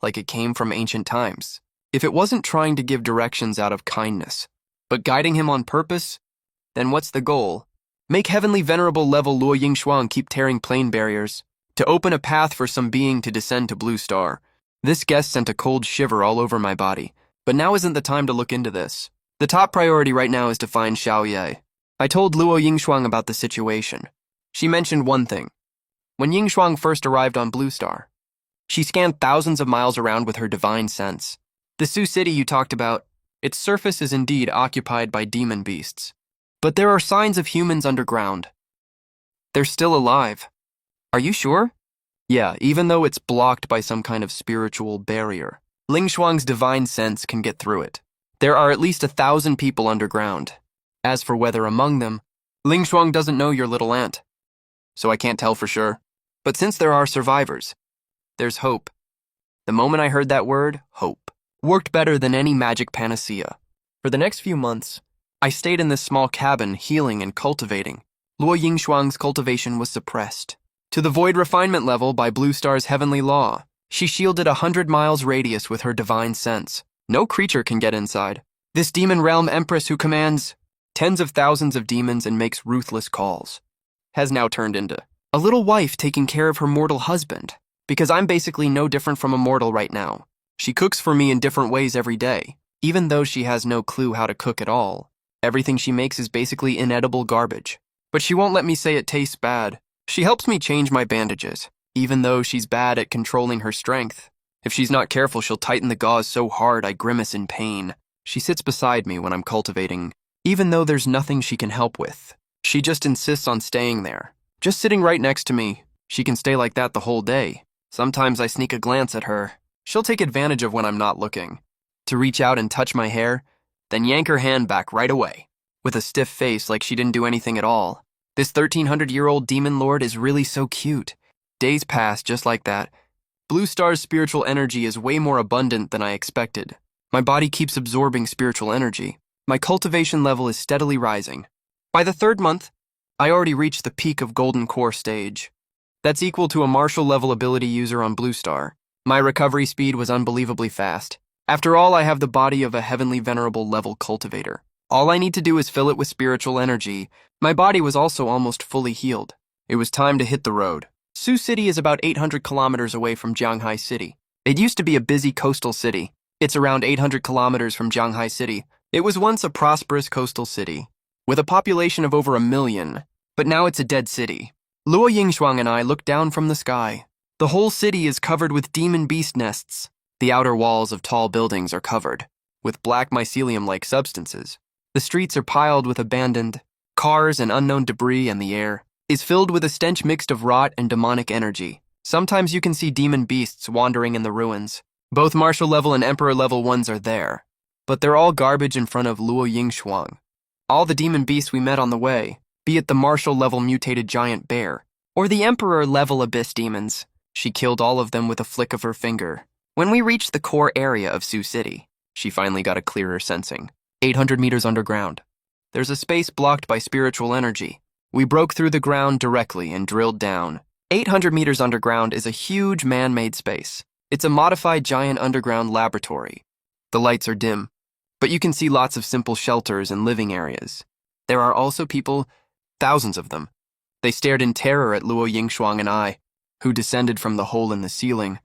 like it came from ancient times. If it wasn't trying to give directions out of kindness, but guiding him on purpose, then what's the goal? Make heavenly venerable level Luo Yingshuang keep tearing plane barriers, to open a path for some being to descend to Blue Star. This guess sent a cold shiver all over my body, but now isn't the time to look into this. The top priority right now is to find Xiao Ye. I told Luo Yingshuang about the situation. She mentioned one thing. When Yingshuang first arrived on Blue Star, she scanned thousands of miles around with her divine sense. The Sioux City you talked about, its surface is indeed occupied by demon beasts. But there are signs of humans underground. They're still alive. Are you sure? Yeah, even though it's blocked by some kind of spiritual barrier. Ling Shuang's divine sense can get through it. There are at least 1,000 people underground. As for whether among them, Ling Shuang doesn't know your little aunt, so I can't tell for sure. But since there are survivors, there's hope. The moment I heard that word, hope, worked better than any magic panacea. For the next few months, I stayed in this small cabin, healing and cultivating. Luo Yingshuang's cultivation was suppressed to the void refinement level by Blue Star's heavenly law. She shielded 100 miles radius with her divine sense. No creature can get inside. This demon realm empress who commands tens of thousands of demons and makes ruthless calls has now turned into a little wife taking care of her mortal husband, because I'm basically no different from a mortal right now. She cooks for me in different ways every day, even though she has no clue how to cook at all. Everything she makes is basically inedible garbage. But she won't let me say it tastes bad. She helps me change my bandages, even though she's bad at controlling her strength. If she's not careful, she'll tighten the gauze so hard I grimace in pain. She sits beside me when I'm cultivating, even though there's nothing she can help with. She just insists on staying there, just sitting right next to me. She can stay like that the whole day. Sometimes I sneak a glance at her. She'll take advantage of when I'm not looking, to reach out and touch my hair, then yank her hand back right away, with a stiff face like she didn't do anything at all. This 1,300-year-old demon lord is really so cute. Days pass just like that. Blue Star's spiritual energy is way more abundant than I expected. My body keeps absorbing spiritual energy. My cultivation level is steadily rising. By the 3rd month, I already reached the peak of Golden Core stage. That's equal to a martial level ability user on Blue Star. My recovery speed was unbelievably fast. After all, I have the body of a heavenly venerable level cultivator. All I need to do is fill it with spiritual energy. My body was also almost fully healed. It was time to hit the road. Sioux City is about 800 kilometers away from Jianghai City. It used to be a busy coastal city. It's around 800 kilometers from Jianghai City. It was once a prosperous coastal city, with a population of over 1 million, but now it's a dead city. Luo Yingshuang and I looked down from the sky. The whole city is covered with demon beast nests. The outer walls of tall buildings are covered with black mycelium-like substances. The streets are piled with abandoned cars and unknown debris, and the air is filled with a stench mixed of rot and demonic energy. Sometimes you can see demon beasts wandering in the ruins. Both martial level and emperor level ones are there, but they're all garbage in front of Luo Yingshuang. All the demon beasts we met on the way, be it the martial level mutated giant bear or the emperor level abyss demons, she killed all of them with a flick of her finger. When we reached the core area of Sioux City, she finally got a clearer sensing. 800 meters underground. There's a space blocked by spiritual energy. We broke through the ground directly and drilled down. 800 meters underground is a huge man-made space. It's a modified giant underground laboratory. The lights are dim, but you can see lots of simple shelters and living areas. There are also people, thousands of them. They stared in terror at Luo Yingshuang and I. who descended from the hole in the ceiling,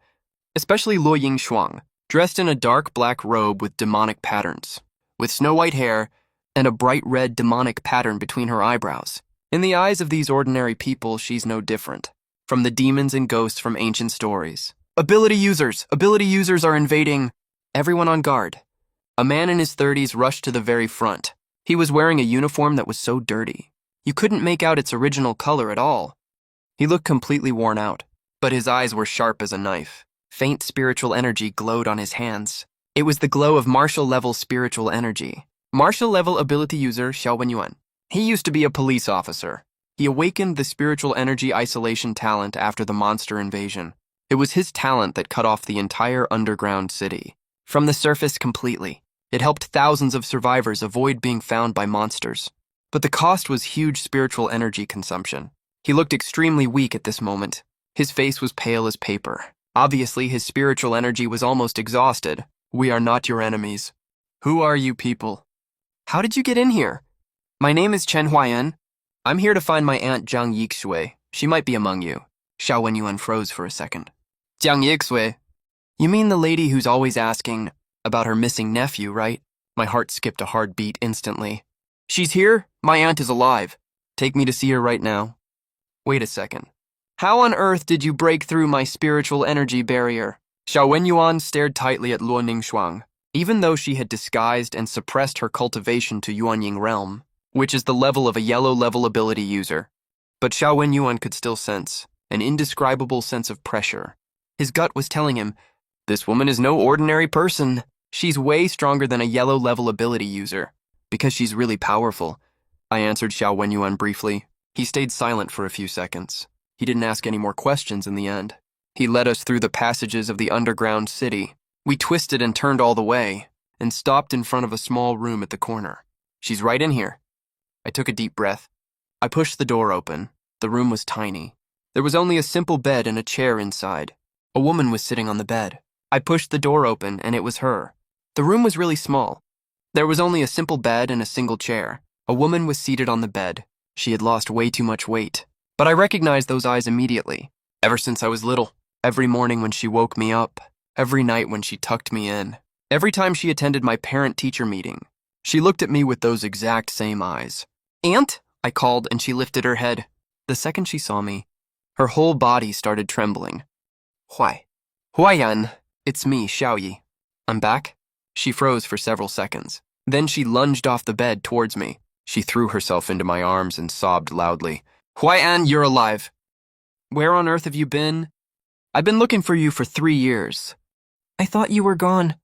especially Luo Yingshuang, dressed in a dark black robe with demonic patterns, with snow-white hair and a bright red demonic pattern between her eyebrows. In the eyes of these ordinary people, she's no different from the demons and ghosts from ancient stories. Ability users are invading. Everyone on guard. A man in his 30s rushed to the very front. He was wearing a uniform that was so dirty. You couldn't make out its original color at all. He looked completely worn out, but his eyes were sharp as a knife. Faint spiritual energy glowed on his hands. It was the glow of martial-level spiritual energy. Martial-level ability user Xiao Wenyuan. He used to be a police officer. He awakened the spiritual energy isolation talent after the monster invasion. It was his talent that cut off the entire underground city from the surface completely. It helped thousands of survivors avoid being found by monsters. But the cost was huge spiritual energy consumption. He looked extremely weak at this moment. His face was pale as paper. Obviously, his spiritual energy was almost exhausted. We are not your enemies. Who are you people? How did you get in here? My name is Chen Huayan. I'm here to find my aunt Jiang Yixue. She might be among you. Xiao Wenyuan froze for a second. Jiang Yixue? You mean the lady who's always asking about her missing nephew, right? My heart skipped a hard beat instantly. She's here? My aunt is alive. Take me to see her right now. Wait a second. How on earth did you break through my spiritual energy barrier? Xiao Wenyuan stared tightly at Luo Ningxuang. Even though she had disguised and suppressed her cultivation to Yuanying realm, which is the level of a yellow-level ability user, but Xiao Wenyuan could still sense an indescribable sense of pressure. His gut was telling him, this woman is no ordinary person. She's way stronger than a yellow-level ability user, because she's really powerful. I answered Xiao Wenyuan briefly. He stayed silent for a few seconds. He didn't ask any more questions in the end. He led us through the passages of the underground city. We twisted and turned all the way, and stopped in front of a small room at the corner. She's right in here. I took a deep breath. I pushed the door open. The room was tiny. There was only a simple bed and a chair inside. A woman was sitting on the bed. I pushed the door open, and it was her. The room was really small. There was only a simple bed and a single chair. A woman was seated on the bed. She had lost way too much weight. But I recognized those eyes immediately. Ever since I was little, every morning when she woke me up, every night when she tucked me in, every time she attended my parent-teacher meeting, she looked at me with those exact same eyes. Aunt? I called, and she lifted her head. The second she saw me, her whole body started trembling. Huayan, it's me, Xiaoyi. I'm back? She froze for several seconds. Then she lunged off the bed towards me. She threw herself into my arms and sobbed loudly. Huayan, you're alive. Where on earth have you been? I've been looking for you for 3 years. I thought you were gone.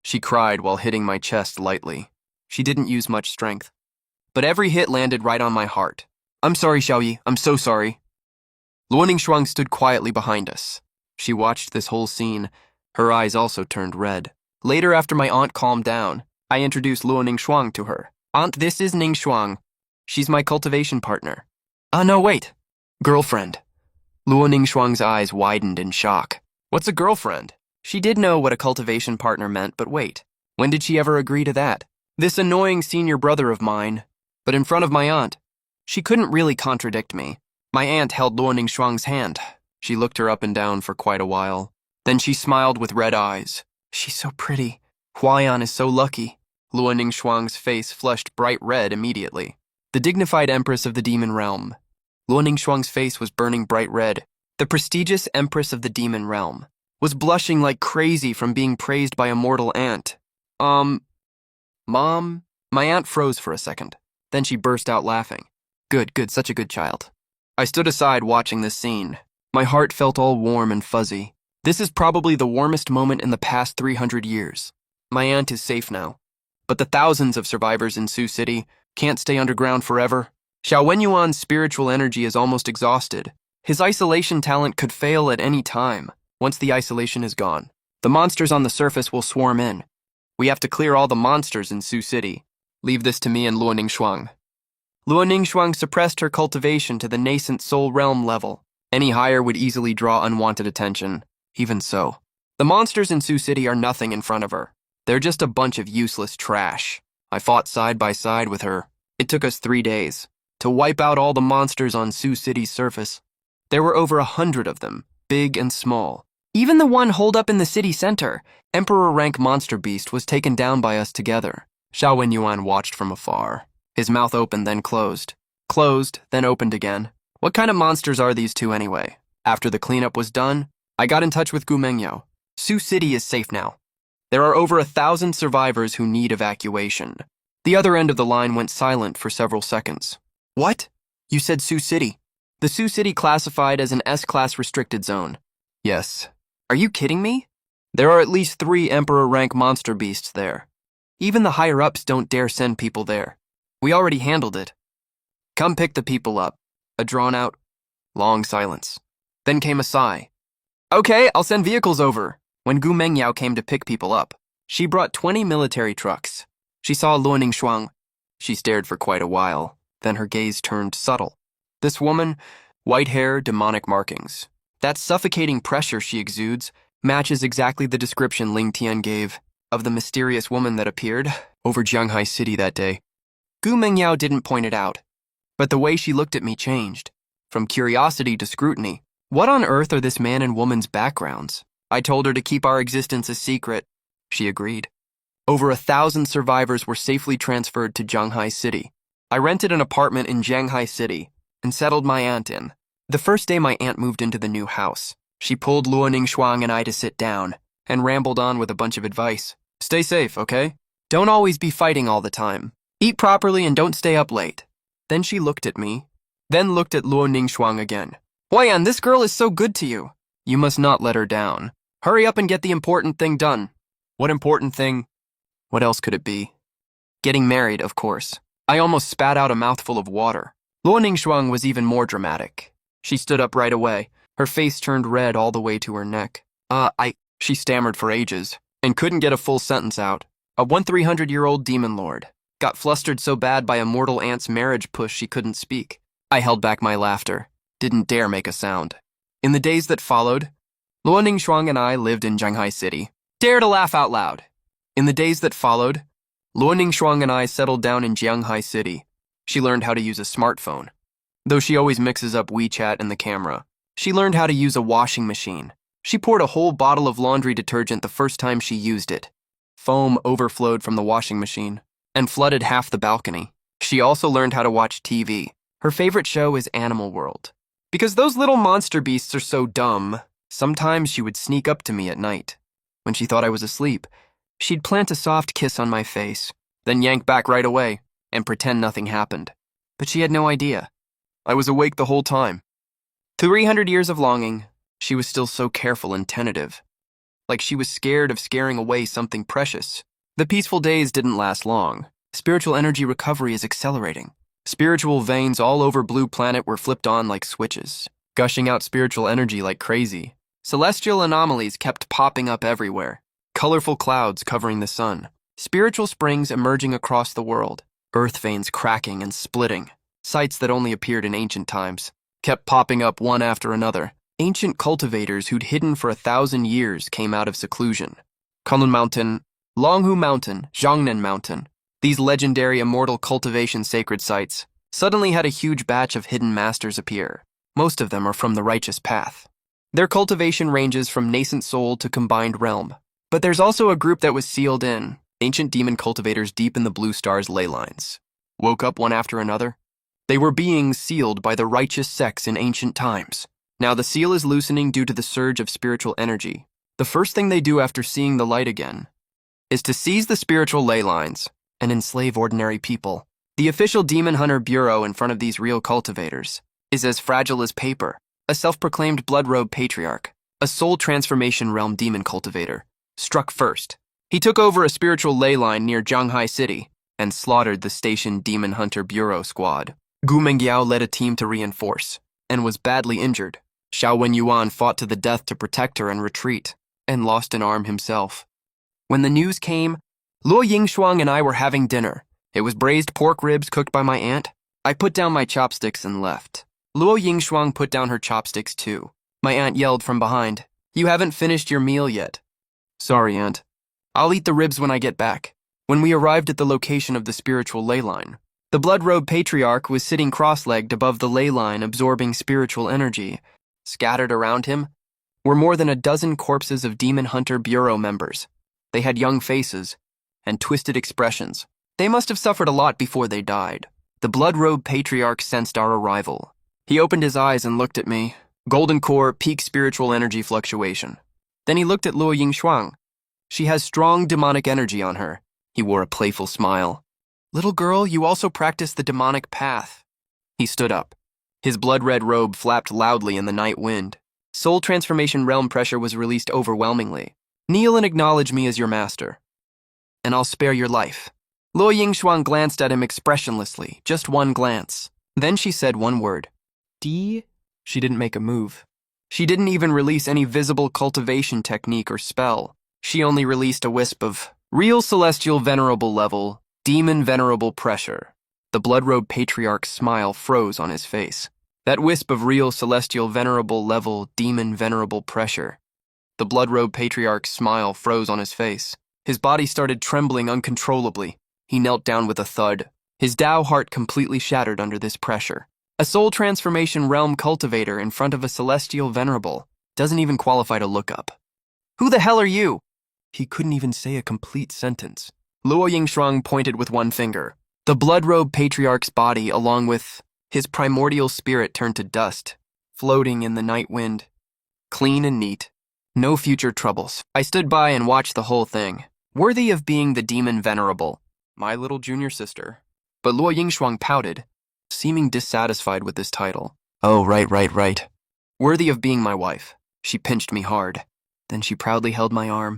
She cried while hitting my chest lightly. She didn't use much strength. But every hit landed right on my heart. I'm sorry, Xiaoyi. I'm so sorry. Luo Ningxuang stood quietly behind us. She watched this whole scene. Her eyes also turned red. Later, after my aunt calmed down, I introduced Luo Ningxuang to her. Aunt, this is Ningxuang. She's my cultivation partner. No, wait. Girlfriend. Luo Ningxuang's eyes widened in shock. What's a girlfriend? She did know what a cultivation partner meant, but wait. When did she ever agree to that? This annoying senior brother of mine. But in front of my aunt. She couldn't really contradict me. My aunt held Luo Ningxuang's hand. She looked her up and down for quite a while. Then she smiled with red eyes. She's so pretty. Huayan is so lucky. Luo Ningxuang's face flushed bright red immediately. The dignified empress of the demon realm. Luo Ningxuang's face was burning bright red. The prestigious empress of the demon realm was blushing like crazy from being praised by a mortal aunt. Mom? My aunt froze for a second. Then she burst out laughing. Good, such a good child. I stood aside watching this scene. My heart felt all warm and fuzzy. This is probably the warmest moment in the past 300 years. My aunt is safe now. But the thousands of survivors in Sioux City can't stay underground forever. Xiao Wenyuan's spiritual energy is almost exhausted. His isolation talent could fail at any time. Once the isolation is gone, the monsters on the surface will swarm in. We have to clear all the monsters in Sioux City. Leave this to me and Luo Ningxuang. Luo Ningxuang suppressed her cultivation to the nascent soul realm level. Any higher would easily draw unwanted attention. Even so, the monsters in Sioux City are nothing in front of her. They're just a bunch of useless trash. I fought side by side with her. It took us 3 days to wipe out all the monsters on Sioux City's surface. There were over 100 of them, big and small. Even the one holed up in the city center. Emperor rank monster beast was taken down by us together. Xiao Wenyuan watched from afar. His mouth opened, then closed. Closed, then opened again. What kind of monsters are these two anyway? After the cleanup was done, I got in touch with Gu Mengyao. Sioux City is safe now. There are over 1,000 survivors who need evacuation. The other end of the line went silent for several seconds. What? You said Sioux City. The Sioux City classified as an S-class restricted zone. Yes. Are you kidding me? There are at least 3 Emperor rank monster beasts there. Even the higher-ups don't dare send people there. We already handled it. Come pick the people up. A drawn-out, long silence. Then came a sigh. Okay, I'll send vehicles over. When Gu Mengyao came to pick people up, she brought 20 military trucks. She saw Luo Ningxuang. She stared for quite a while, then her gaze turned subtle. This woman, white hair, demonic markings. That suffocating pressure she exudes matches exactly the description Ling Tian gave of the mysterious woman that appeared over Jianghai City that day. Gu Mengyao didn't point it out, but the way she looked at me changed, from curiosity to scrutiny. What on earth are this man and woman's backgrounds? I told her to keep our existence a secret. She agreed. Over 1,000 survivors were safely transferred to Jianghai City. I rented an apartment in Jianghai City and settled my aunt in. The first day my aunt moved into the new house, she pulled Luo Ningxuang and I to sit down and rambled on with a bunch of advice. Stay safe, okay? Don't always be fighting all the time. Eat properly and don't stay up late. Then she looked at me, then looked at Luo Ningxuang again. Huayan, this girl is so good to you. You must not let her down. Hurry up and get the important thing done. What important thing? What else could it be? Getting married, of course. I almost spat out a mouthful of water. Luo Ningxuang was even more dramatic. She stood up right away. Her face turned red all the way to her neck. She stammered for ages and couldn't get a full sentence out. A 300-year-old demon lord. Got flustered so bad by a mortal aunt's marriage push she couldn't speak. I held back my laughter. Didn't dare make a sound. In the days that followed, Luo Ningxuang and I lived in Jianghai City. Dare to laugh out loud. In the days that followed, Luo Ningxuang and I settled down in Jianghai City. She learned how to use a smartphone. Though she always mixes up WeChat and the camera. She learned how to use a washing machine. She poured a whole bottle of laundry detergent the first time she used it. Foam overflowed from the washing machine and flooded half the balcony. She also learned how to watch TV. Her favorite show is Animal World. Because those little monster beasts are so dumb, sometimes she would sneak up to me at night. When she thought I was asleep, she'd plant a soft kiss on my face, then yank back right away and pretend nothing happened. But she had no idea. I was awake the whole time. 300 years of longing, she was still so careful and tentative. Like she was scared of scaring away something precious. The peaceful days didn't last long. Spiritual energy recovery is accelerating. Spiritual veins all over Blue Planet were flipped on like switches, gushing out spiritual energy like crazy. Celestial anomalies kept popping up everywhere. Colorful clouds covering the sun. Spiritual springs emerging across the world. Earth veins cracking and splitting. Sites that only appeared in ancient times kept popping up one after another. Ancient cultivators who'd hidden for 1,000 years came out of seclusion. Kunlun Mountain, Longhu Mountain, Zhangnan Mountain. These legendary immortal cultivation sacred sites suddenly had a huge batch of hidden masters appear. Most of them are from the righteous path. Their cultivation ranges from nascent soul to combined realm. But there's also a group that was sealed in, ancient demon cultivators deep in the blue star's ley lines. Woke up one after another. They were beings sealed by the righteous sects in ancient times. Now the seal is loosening due to the surge of spiritual energy. The first thing they do after seeing the light again is to seize the spiritual ley lines and enslave ordinary people. The official Demon Hunter Bureau in front of these real cultivators is as fragile as paper. A self-proclaimed blood-robe patriarch, a soul transformation realm demon cultivator, struck first. He took over a spiritual ley line near Jianghai City and slaughtered the station Demon Hunter Bureau squad. Gu Mengyao led a team to reinforce and was badly injured. Xiao Wenyuan fought to the death to protect her and retreat, and lost an arm himself. When the news came, Luo Yingxuang and I were having dinner. It was braised pork ribs cooked by my aunt. I put down my chopsticks and left. Luo Yingxuang put down her chopsticks too. My aunt yelled from behind, "You haven't finished your meal yet." "Sorry, aunt. I'll eat the ribs when I get back." When we arrived at the location of the spiritual ley line, the blood-robe patriarch was sitting cross-legged above the ley line absorbing spiritual energy. Scattered around him were more than a dozen corpses of Demon Hunter Bureau members. They had young faces and twisted expressions. They must have suffered a lot before they died. The blood-robed patriarch sensed our arrival. He opened his eyes and looked at me. Golden core, peak spiritual energy fluctuation. Then he looked at Luo Yingshuang. She has strong demonic energy on her. He wore a playful smile. Little girl, you also practice the demonic path. He stood up. His blood-red robe flapped loudly in the night wind. Soul transformation realm pressure was released overwhelmingly. Kneel and acknowledge me as your master, and I'll spare your life. Luo Yingshuang glanced at him expressionlessly, just one glance. Then she said one word. D? She didn't make a move. She didn't even release any visible cultivation technique or spell. She only released a wisp of real celestial venerable level, demon venerable pressure. The blood-robed patriarch's smile froze on his face. That wisp of real celestial venerable level, demon venerable pressure. The blood-robed patriarch's smile froze on his face. His body started trembling uncontrollably. He knelt down with a thud. His Tao heart completely shattered under this pressure. A soul transformation realm cultivator in front of a celestial venerable doesn't even qualify to look up. Who the hell are you? He couldn't even say a complete sentence. Luo Yingshuang pointed with one finger. The blood-robed patriarch's body, along with his primordial spirit, turned to dust, floating in the night wind. Clean and neat. No future troubles. I stood by and watched the whole thing. Worthy of being the demon venerable. My little junior sister. But Luo Yingshuang pouted, seeming dissatisfied with this title. Oh, right. Worthy of being my wife. She pinched me hard. Then she proudly held my arm.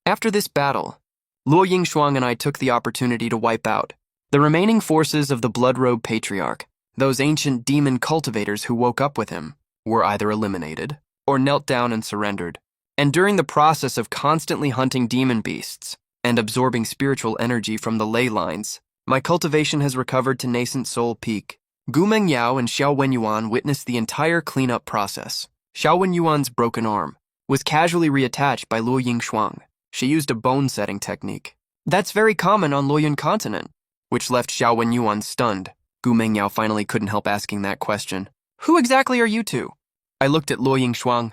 After this battle, Luo Yingshuang and I took the opportunity to wipe out the remaining forces of the blood-robed patriarch. Those ancient demon cultivators who woke up with him were either eliminated or knelt down and surrendered. And during the process of constantly hunting demon beasts and absorbing spiritual energy from the ley lines, my cultivation has recovered to nascent soul peak. Gu Mengyao and Xiao Wenyuan witnessed the entire cleanup process. Xiao Wenyuan's broken arm was casually reattached by Luo Yingshuang. She used a bone-setting technique. That's very common on Luoyuan continent, which left Xiao Wenyuan stunned. Gu Mengyao finally couldn't help asking that question. Who exactly are you two? I looked at Luo Yingshuang.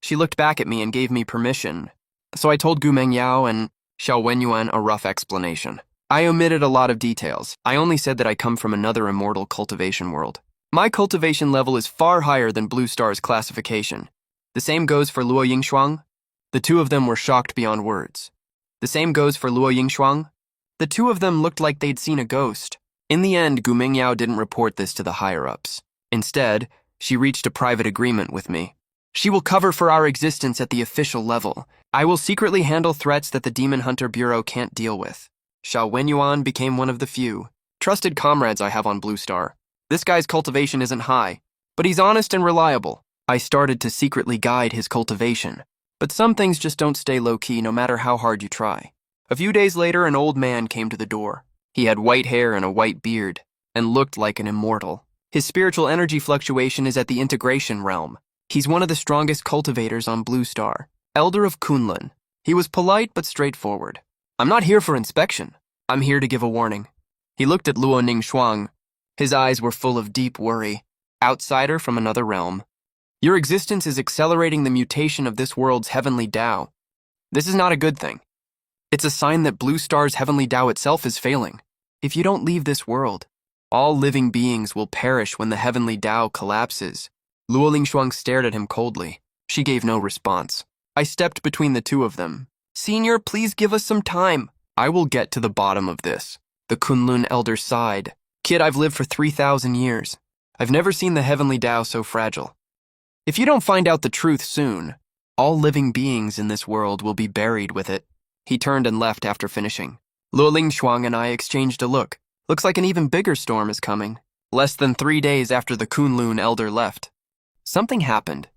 She looked back at me and gave me permission. So I told Gu Mengyao and Xiao Wenyuan a rough explanation. I omitted a lot of details. I only said that I come from another immortal cultivation world. My cultivation level is far higher than Blue Star's classification. The same goes for Luo Yingshuang. The two of them were shocked beyond words. The same goes for Luo Yingshuang. The two of them looked like they'd seen a ghost. In the end, Gu Mengyao didn't report this to the higher-ups. Instead, she reached a private agreement with me. She will cover for our existence at the official level. I will secretly handle threats that the Demon Hunter Bureau can't deal with. Xiao Wenyuan became one of the few trusted comrades I have on Blue Star. This guy's cultivation isn't high, but he's honest and reliable. I started to secretly guide his cultivation. But some things just don't stay low-key no matter how hard you try. A few days later, an old man came to the door. He had white hair and a white beard, and looked like an immortal. His spiritual energy fluctuation is at the integration realm. He's one of the strongest cultivators on Blue Star, Elder of Kunlun. He was polite but straightforward. I'm not here for inspection. I'm here to give a warning. He looked at Luo Yingshuang. His eyes were full of deep worry. Outsider from another realm. Your existence is accelerating the mutation of this world's heavenly Tao. This is not a good thing. It's a sign that Blue Star's heavenly Tao itself is failing. If you don't leave this world, all living beings will perish when the heavenly Tao collapses. Luo Yingshuang stared at him coldly. She gave no response. I stepped between the two of them. Senior, please give us some time. I will get to the bottom of this. The Kunlun elder sighed. Kid, I've lived for 3,000 years. I've never seen the heavenly Tao so fragile. If you don't find out the truth soon, all living beings in this world will be buried with it. He turned and left after finishing. Luo Yingshuang and I exchanged a look. Looks like an even bigger storm is coming. Less than 3 days after the Kunlun elder left, something happened.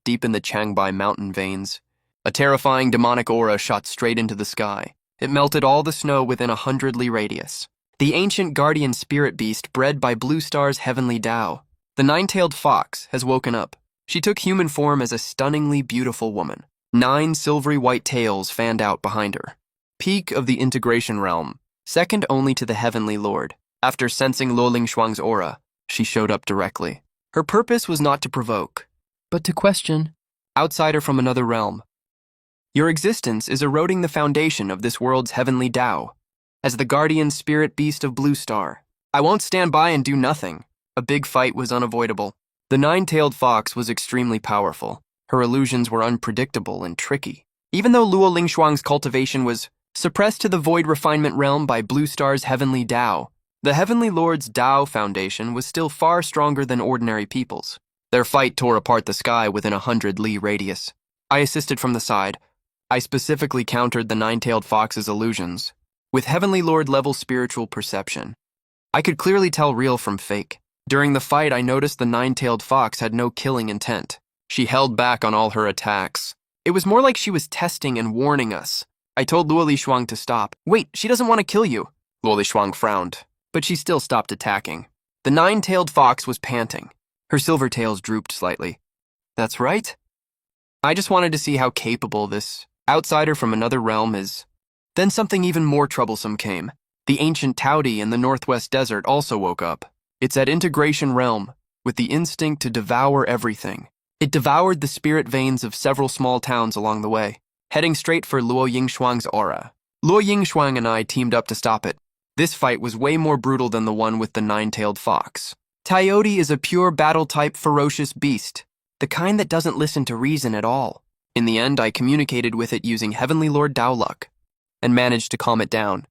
Deep in the Changbai mountain veins, a terrifying demonic aura shot straight into the sky. It melted all the snow within 100 li radius. The ancient guardian spirit beast bred by Blue Star's heavenly Tao, the nine-tailed fox, has woken up. She took human form as a stunningly beautiful woman. 9 silvery white tails fanned out behind her. Peak of the integration realm, second only to the heavenly lord. After sensing Luo Yingshuang's aura, she showed up directly. Her purpose was not to provoke. but to question. Outsider from another realm. Your existence is eroding the foundation of this world's heavenly Tao. As the guardian spirit beast of Blue Star, I won't stand by and do nothing. A big fight was unavoidable. The nine-tailed fox was extremely powerful. Her illusions were unpredictable and tricky. Even though Luo Lingshuang's cultivation was suppressed to the void refinement realm by Blue Star's heavenly Tao, the Heavenly Lord's Tao foundation was still far stronger than ordinary people's. Their fight tore apart the sky within 100 li radius. I assisted from the side. I specifically countered the nine-tailed fox's illusions. With Heavenly Lord-level spiritual perception, I could clearly tell real from fake. During the fight, I noticed the nine-tailed fox had no killing intent. She held back on all her attacks. It was more like she was testing and warning us. I told Luo Lishuang to stop. Wait, she doesn't want to kill you. Luo Lishuang frowned, but she still stopped attacking. The nine-tailed fox was panting. Her silver tails drooped slightly. That's right. I just wanted to see how capable this outsider from another realm is. Then something even more troublesome came. The ancient Taudi in the northwest desert also woke up. It's at integration realm, with the instinct to devour everything. It devoured the spirit veins of several small towns along the way, heading straight for Luo Yingshuang's aura. Luo Yingshuang and I teamed up to stop it. This fight was way more brutal than the one with the nine-tailed fox. Taodi is a pure battle-type ferocious beast, the kind that doesn't listen to reason at all. In the end, I communicated with it using Heavenly Lord Daoluck, and managed to calm it down.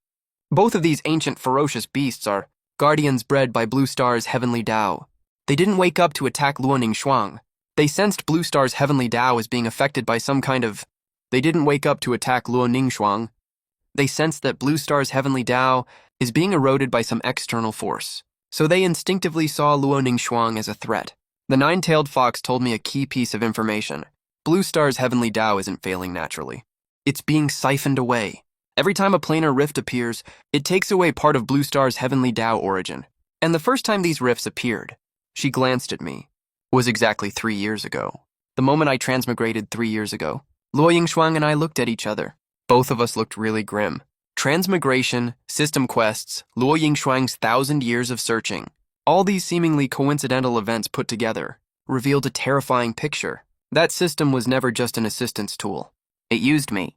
Both of these ancient ferocious beasts are guardians bred by Blue Star's heavenly Tao. They didn't wake up to attack Luo Ningshuang. They sensed Blue Star's heavenly Tao as being affected by some kind of... They didn't wake up to attack Luo Ningshuang. They sensed that Blue Star's heavenly Tao is being eroded by some external force. So they instinctively saw Luo Ningshuang as a threat. The nine-tailed fox told me a key piece of information. Blue Star's heavenly Tao isn't failing naturally. It's being siphoned away. Every time a planar rift appears, it takes away part of Blue Star's heavenly Tao origin. And the first time these rifts appeared, she glanced at me, was exactly 3 years ago. The moment I transmigrated 3 years ago, Luo Yingshuang and I looked at each other. Both of us looked really grim. Transmigration, system quests, Luo Yingshuang's 1,000 years of searching, all these seemingly coincidental events put together, revealed a terrifying picture. That system was never just an assistance tool. It used me.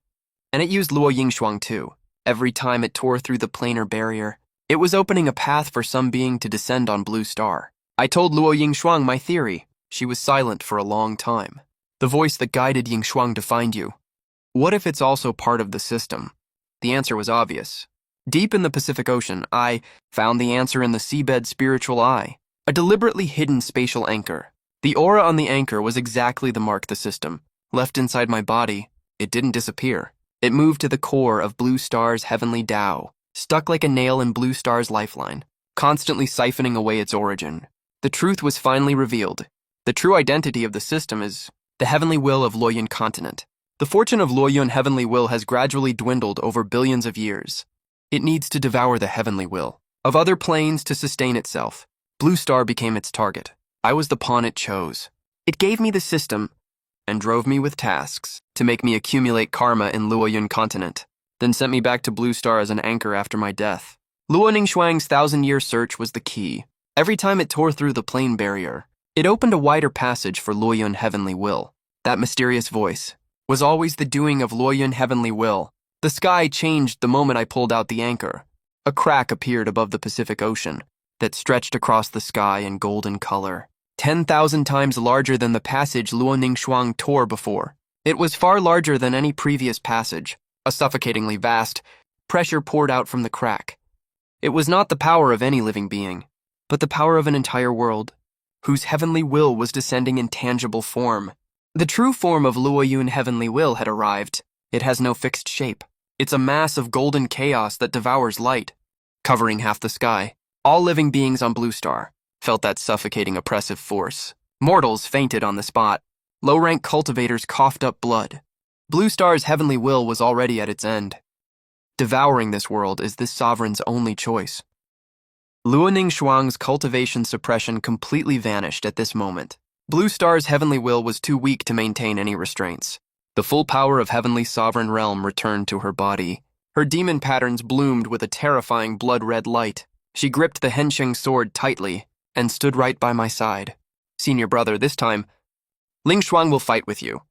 And it used Luo Yingshuang too. Every time it tore through the planar barrier, it was opening a path for some being to descend on Blue Star. I told Luo Yingshuang my theory. She was silent for a long time. The voice that guided Yingshuang to find you. What if it's also part of the system? The answer was obvious. Deep in the Pacific Ocean, I found the answer in the seabed spiritual eye, a deliberately hidden spatial anchor. The aura on the anchor was exactly the mark the system left inside my body. It didn't disappear. It moved to the core of Blue Star's heavenly Tao, stuck like a nail in Blue Star's lifeline, constantly siphoning away its origin. The truth was finally revealed. The true identity of the system is the heavenly will of Luoyun continent. The fortune of Luoyun heavenly will has gradually dwindled over billions of years. It needs to devour the heavenly will of other planes to sustain itself. Blue Star became its target. I was the pawn it chose. It gave me the system and drove me with tasks to make me accumulate karma in Luoyun continent, then sent me back to Blue Star as an anchor after my death. Luo Ningshuang's 1,000-year search was the key. Every time it tore through the plane barrier, it opened a wider passage for Luoyun heavenly will. That mysterious voice was always the doing of Luoyun heavenly will. The sky changed the moment I pulled out the anchor. A crack appeared above the Pacific Ocean that stretched across the sky in golden color, 10,000 times larger than the passage Luo Ningshuang tore before. It was far larger than any previous passage. A suffocatingly vast pressure poured out from the crack. It was not the power of any living being, but the power of an entire world, whose heavenly will was descending in tangible form. The true form of Luoyun heavenly will had arrived. It has no fixed shape. It's a mass of golden chaos that devours light, covering half the sky. All living beings on Blue Star felt that suffocating oppressive force. Mortals fainted on the spot. Low-rank cultivators coughed up blood. Blue Star's heavenly will was already at its end. Devouring this world is this sovereign's only choice. Luo Ningshuang's cultivation suppression completely vanished at this moment. Blue Star's heavenly will was too weak to maintain any restraints. The full power of heavenly sovereign realm returned to her body. Her demon patterns bloomed with a terrifying blood-red light. She gripped the Hensheng sword tightly and stood right by my side. Senior brother, this time, Ling Shuang will fight with you.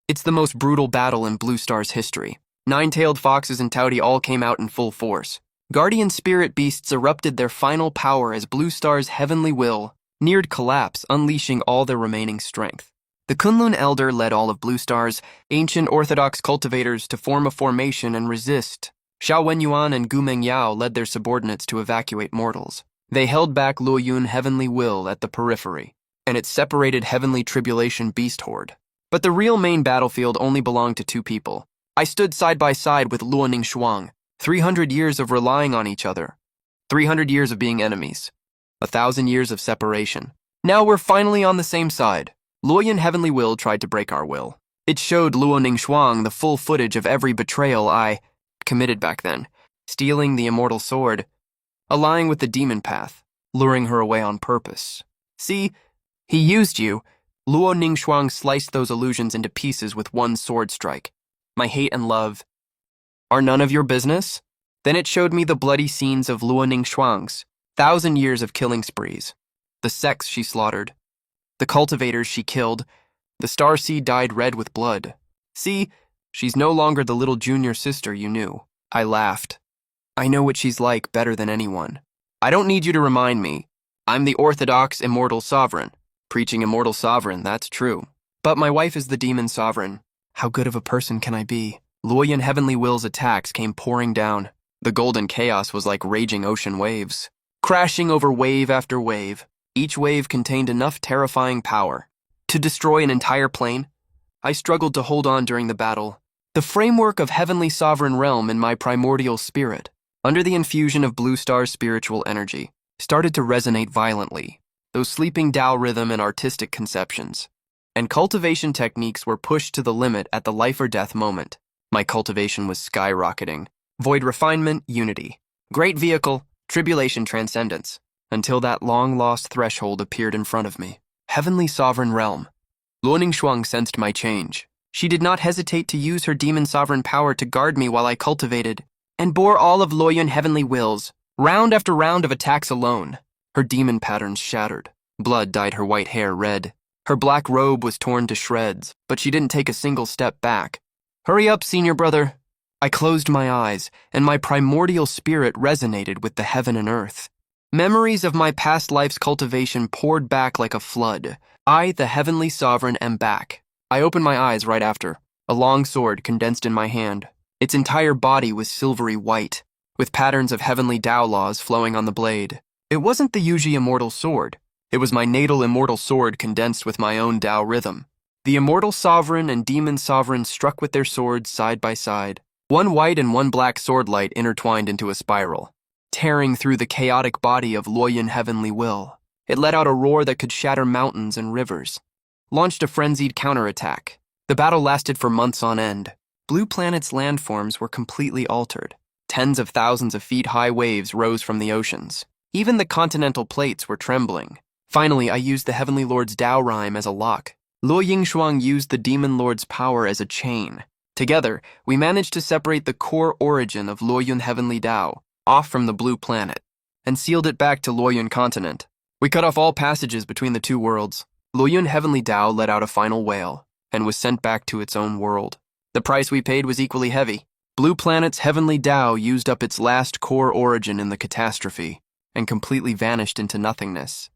It's the most brutal battle in Blue Star's history. Nine-tailed foxes and Touty all came out in full force. Guardian spirit beasts erupted their final power as Blue Star's heavenly will neared collapse, unleashing all their remaining strength. The Kunlun Elder led all of Blue Star's ancient orthodox cultivators to form a formation and resist. Xiao Wenyuan and Gu Mengyao led their subordinates to evacuate mortals. They held back Luoyun Heavenly Will at the periphery, and its separated Heavenly Tribulation beast horde. But the real main battlefield only belonged to two people. I stood side by side with Luo Ningxuang, 300 years of relying on each other, 300 years of being enemies, 1,000 years of separation. Now we're finally on the same side. Luoyun Heavenly Will tried to break our will. It showed Luo Ningxuang the full footage of every betrayal I committed back then, stealing the immortal sword, allying with the demon path, luring her away on purpose. See, he used you. Luo Ningxuang sliced those illusions into pieces with one sword strike. My hate and love are none of your business? Then it showed me the bloody scenes of Luo Ningxuang's 1,000 years of killing sprees, the sects she slaughtered, the cultivators she killed. The star seed dyed red with blood. See, she's no longer the little junior sister you knew. I laughed. I know what she's like better than anyone. I don't need you to remind me. I'm the orthodox immortal sovereign. Preaching immortal sovereign, that's true. But my wife is the demon sovereign. How good of a person can I be? Luoyun Heavenly Will's attacks came pouring down. The golden chaos was like raging ocean waves, crashing over wave after wave. Each wave contained enough terrifying power to destroy an entire plane. I struggled to hold on during the battle. The framework of Heavenly Sovereign Realm in my primordial spirit, under the infusion of Blue Star's spiritual energy, started to resonate violently. Those sleeping Tao rhythm and artistic conceptions and cultivation techniques were pushed to the limit at the life or death moment. My cultivation was skyrocketing. Void refinement, unity. Great vehicle, tribulation transcendence. Until that long-lost threshold appeared in front of me. Heavenly Sovereign Realm. Luo Ningxuang sensed my change. She did not hesitate to use her demon sovereign power to guard me while I cultivated and bore all of Luoyun Heavenly Will's, round after round of attacks alone. Her demon patterns shattered. Blood dyed her white hair red. Her black robe was torn to shreds, but she didn't take a single step back. Hurry up, senior brother. I closed my eyes, and my primordial spirit resonated with the heaven and earth. Memories of my past life's cultivation poured back like a flood. I, the Heavenly Sovereign, am back. I opened my eyes right after. A long sword condensed in my hand. Its entire body was silvery white, with patterns of heavenly Tao laws flowing on the blade. It wasn't the Yuji immortal sword. It was my natal immortal sword condensed with my own Tao rhythm. The immortal sovereign and demon sovereign struck with their swords side by side. One white and one black sword light intertwined into a spiral, tearing through the chaotic body of Luoyun Heavenly Will. It let out a roar that could shatter mountains and rivers. Launched a frenzied counterattack. The battle lasted for months on end. Blue Planet's landforms were completely altered. Tens of thousands of feet high waves rose from the oceans. Even the continental plates were trembling. Finally, I used the Heavenly Lord's Tao rhyme as a lock. Luo Yingshuang used the Demon Lord's power as a chain. Together, we managed to separate the core origin of Luoyun Heavenly Tao off from the Blue Planet and sealed it back to Luoyun Continent. We cut off all passages between the two worlds. Luoyun Heavenly Tao let out a final wail and was sent back to its own world. The price we paid was equally heavy. Blue Planet's Heavenly Tao used up its last core origin in the catastrophe and completely vanished into nothingness.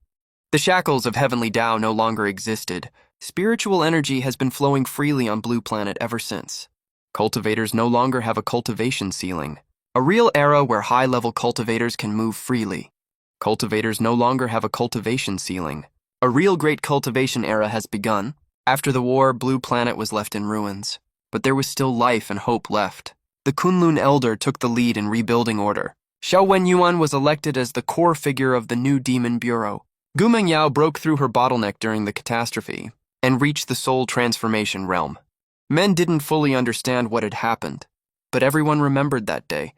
The shackles of Heavenly Tao no longer existed. Spiritual energy has been flowing freely on Blue Planet ever since. Cultivators no longer have a cultivation ceiling, a real era where high-level cultivators can move freely. Cultivators no longer have a cultivation ceiling. A real great cultivation era has begun. After the war, Blue Planet was left in ruins, but there was still life and hope left. The Kunlun Elder took the lead in rebuilding order. Xiao Wenyuan was elected as the core figure of the new Demon Bureau. Gu Mengyao broke through her bottleneck during the catastrophe and reached the soul transformation realm. Men didn't fully understand what had happened, but everyone remembered that day.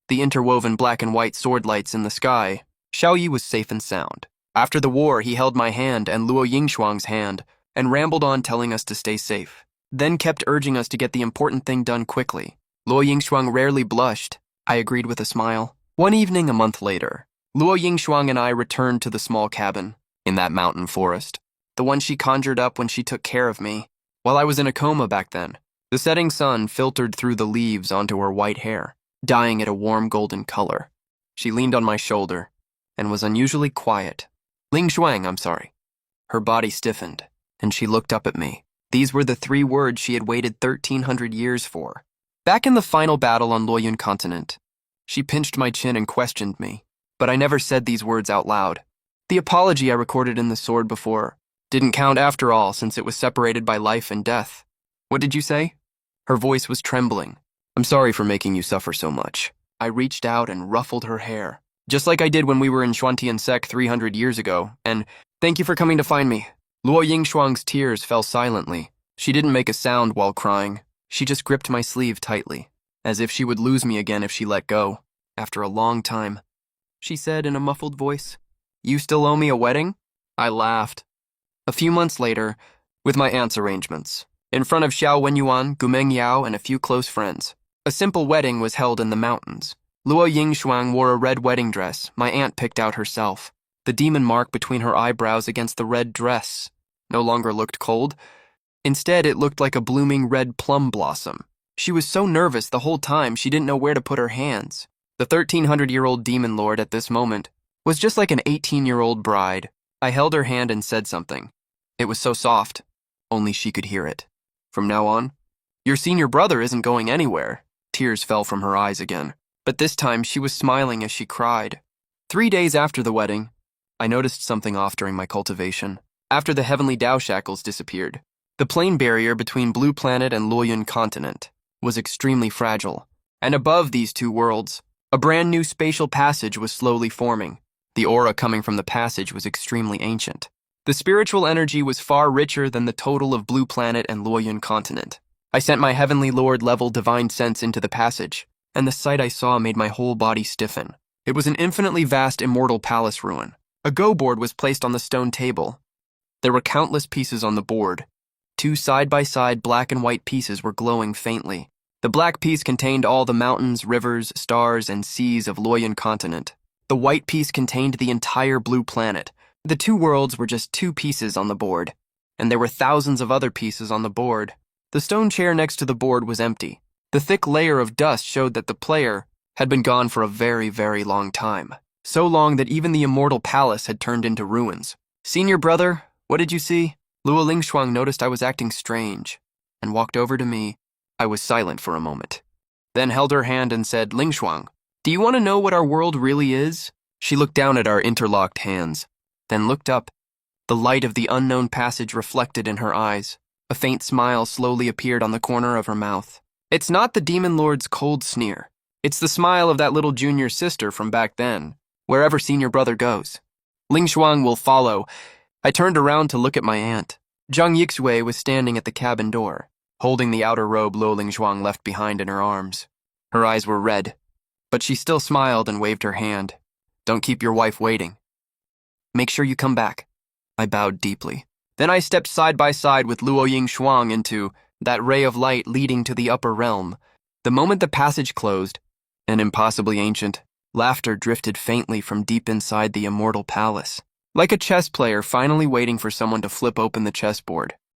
The interwoven black and white sword lights in the sky. Xiao Yi was safe and sound. After the war, he held my hand and Luo Yingshuang's hand and rambled on telling us to stay safe, then kept urging us to get the important thing done quickly. Luo Yingshuang rarely blushed. I agreed with a smile. One evening, a month later, Luo Yingshuang and I returned to the small cabin in that mountain forest. the one she conjured up when she took care of me, while I was in a coma back then. The setting sun filtered through the leaves onto her white hair, dyeing it a warm golden color. She leaned on my shoulder and was unusually quiet. Ling Shuang, I'm sorry. Her body stiffened, and she looked up at me. These were the 3 words she had waited 1,300 years for. Back in the final battle on Luoyun continent, she pinched my chin and questioned me, but I never said these words out loud. The apology I recorded in the sword before didn't count after all, since it was separated by life and death. What did you say? Her voice was trembling. I'm sorry for making you suffer so much. I reached out and ruffled her hair, just like I did when we were in Xuantian Sec 300 years ago, and thank you for coming to find me. Luo Yingshuang's tears fell silently. She didn't make a sound while crying. She just gripped my sleeve tightly, as if she would lose me again if she let go. After a long time, she said in a muffled voice, "You still owe me a wedding?" I laughed. A few months later, with my aunt's arrangements, in front of Xiao Wenyuan, Gumeng Yao, and a few close friends, a simple wedding was held in the mountains. Luo Yingshuang wore a red wedding dress my aunt picked out herself. The demon mark between her eyebrows against the red dress no longer looked cold. Instead, it looked like a blooming red plum blossom. She was so nervous the whole time she didn't know where to put her hands. The 1,300-year-old demon lord at this moment was just like an 18-year-old bride. I held her hand and said something. It was so soft, only she could hear it. From now on, your senior brother isn't going anywhere. Tears fell from her eyes again, but this time she was smiling as she cried. 3 days after the wedding, I noticed something off during my cultivation. After the heavenly Dao shackles disappeared, the plane barrier between Blue Planet and Luoyun continent was extremely fragile, and above these 2 worlds, a brand new spatial passage was slowly forming. The aura coming from the passage was extremely ancient. The spiritual energy was far richer than the total of Blue Planet and Luoyun continent. I sent my Heavenly Lord-level divine sense into the passage, and the sight I saw made my whole body stiffen. It was an infinitely vast immortal palace ruin. A go board was placed on the stone table. There were countless pieces on the board. 2 side-by-side black and white pieces were glowing faintly. The black piece contained all the mountains, rivers, stars, and seas of Luoyun continent. The white piece contained the entire Blue Planet. The 2 worlds were just 2 pieces on the board, and there were thousands of other pieces on the board. The stone chair next to the board was empty. The thick layer of dust showed that the player had been gone for a very, very long time. So long that even the immortal palace had turned into ruins. Senior brother, what did you see? Luo Lingshuang noticed I was acting strange and walked over to me. I was silent for a moment, then held her hand and said, Lingshuang, do you want to know what our world really is? She looked down at our interlocked hands, then looked up. The light of the unknown passage reflected in her eyes. A faint smile slowly appeared on the corner of her mouth. It's not the Demon Lord's cold sneer. It's the smile of that little junior sister from back then, wherever senior brother goes. Lingshuang will follow. I turned around to look at my aunt. Zhang Yixue was standing at the cabin door, holding the outer robe Luo Lingshuang left behind in her arms. Her eyes were red, but she still smiled and waved her hand. Don't keep your wife waiting. Make sure you come back. I bowed deeply. Then I stepped side by side with Luo Yingshuang into that ray of light leading to the upper realm. The moment the passage closed, and impossibly ancient, laughter drifted faintly from deep inside the immortal palace. Like a chess player finally waiting for someone to flip open the chessboard.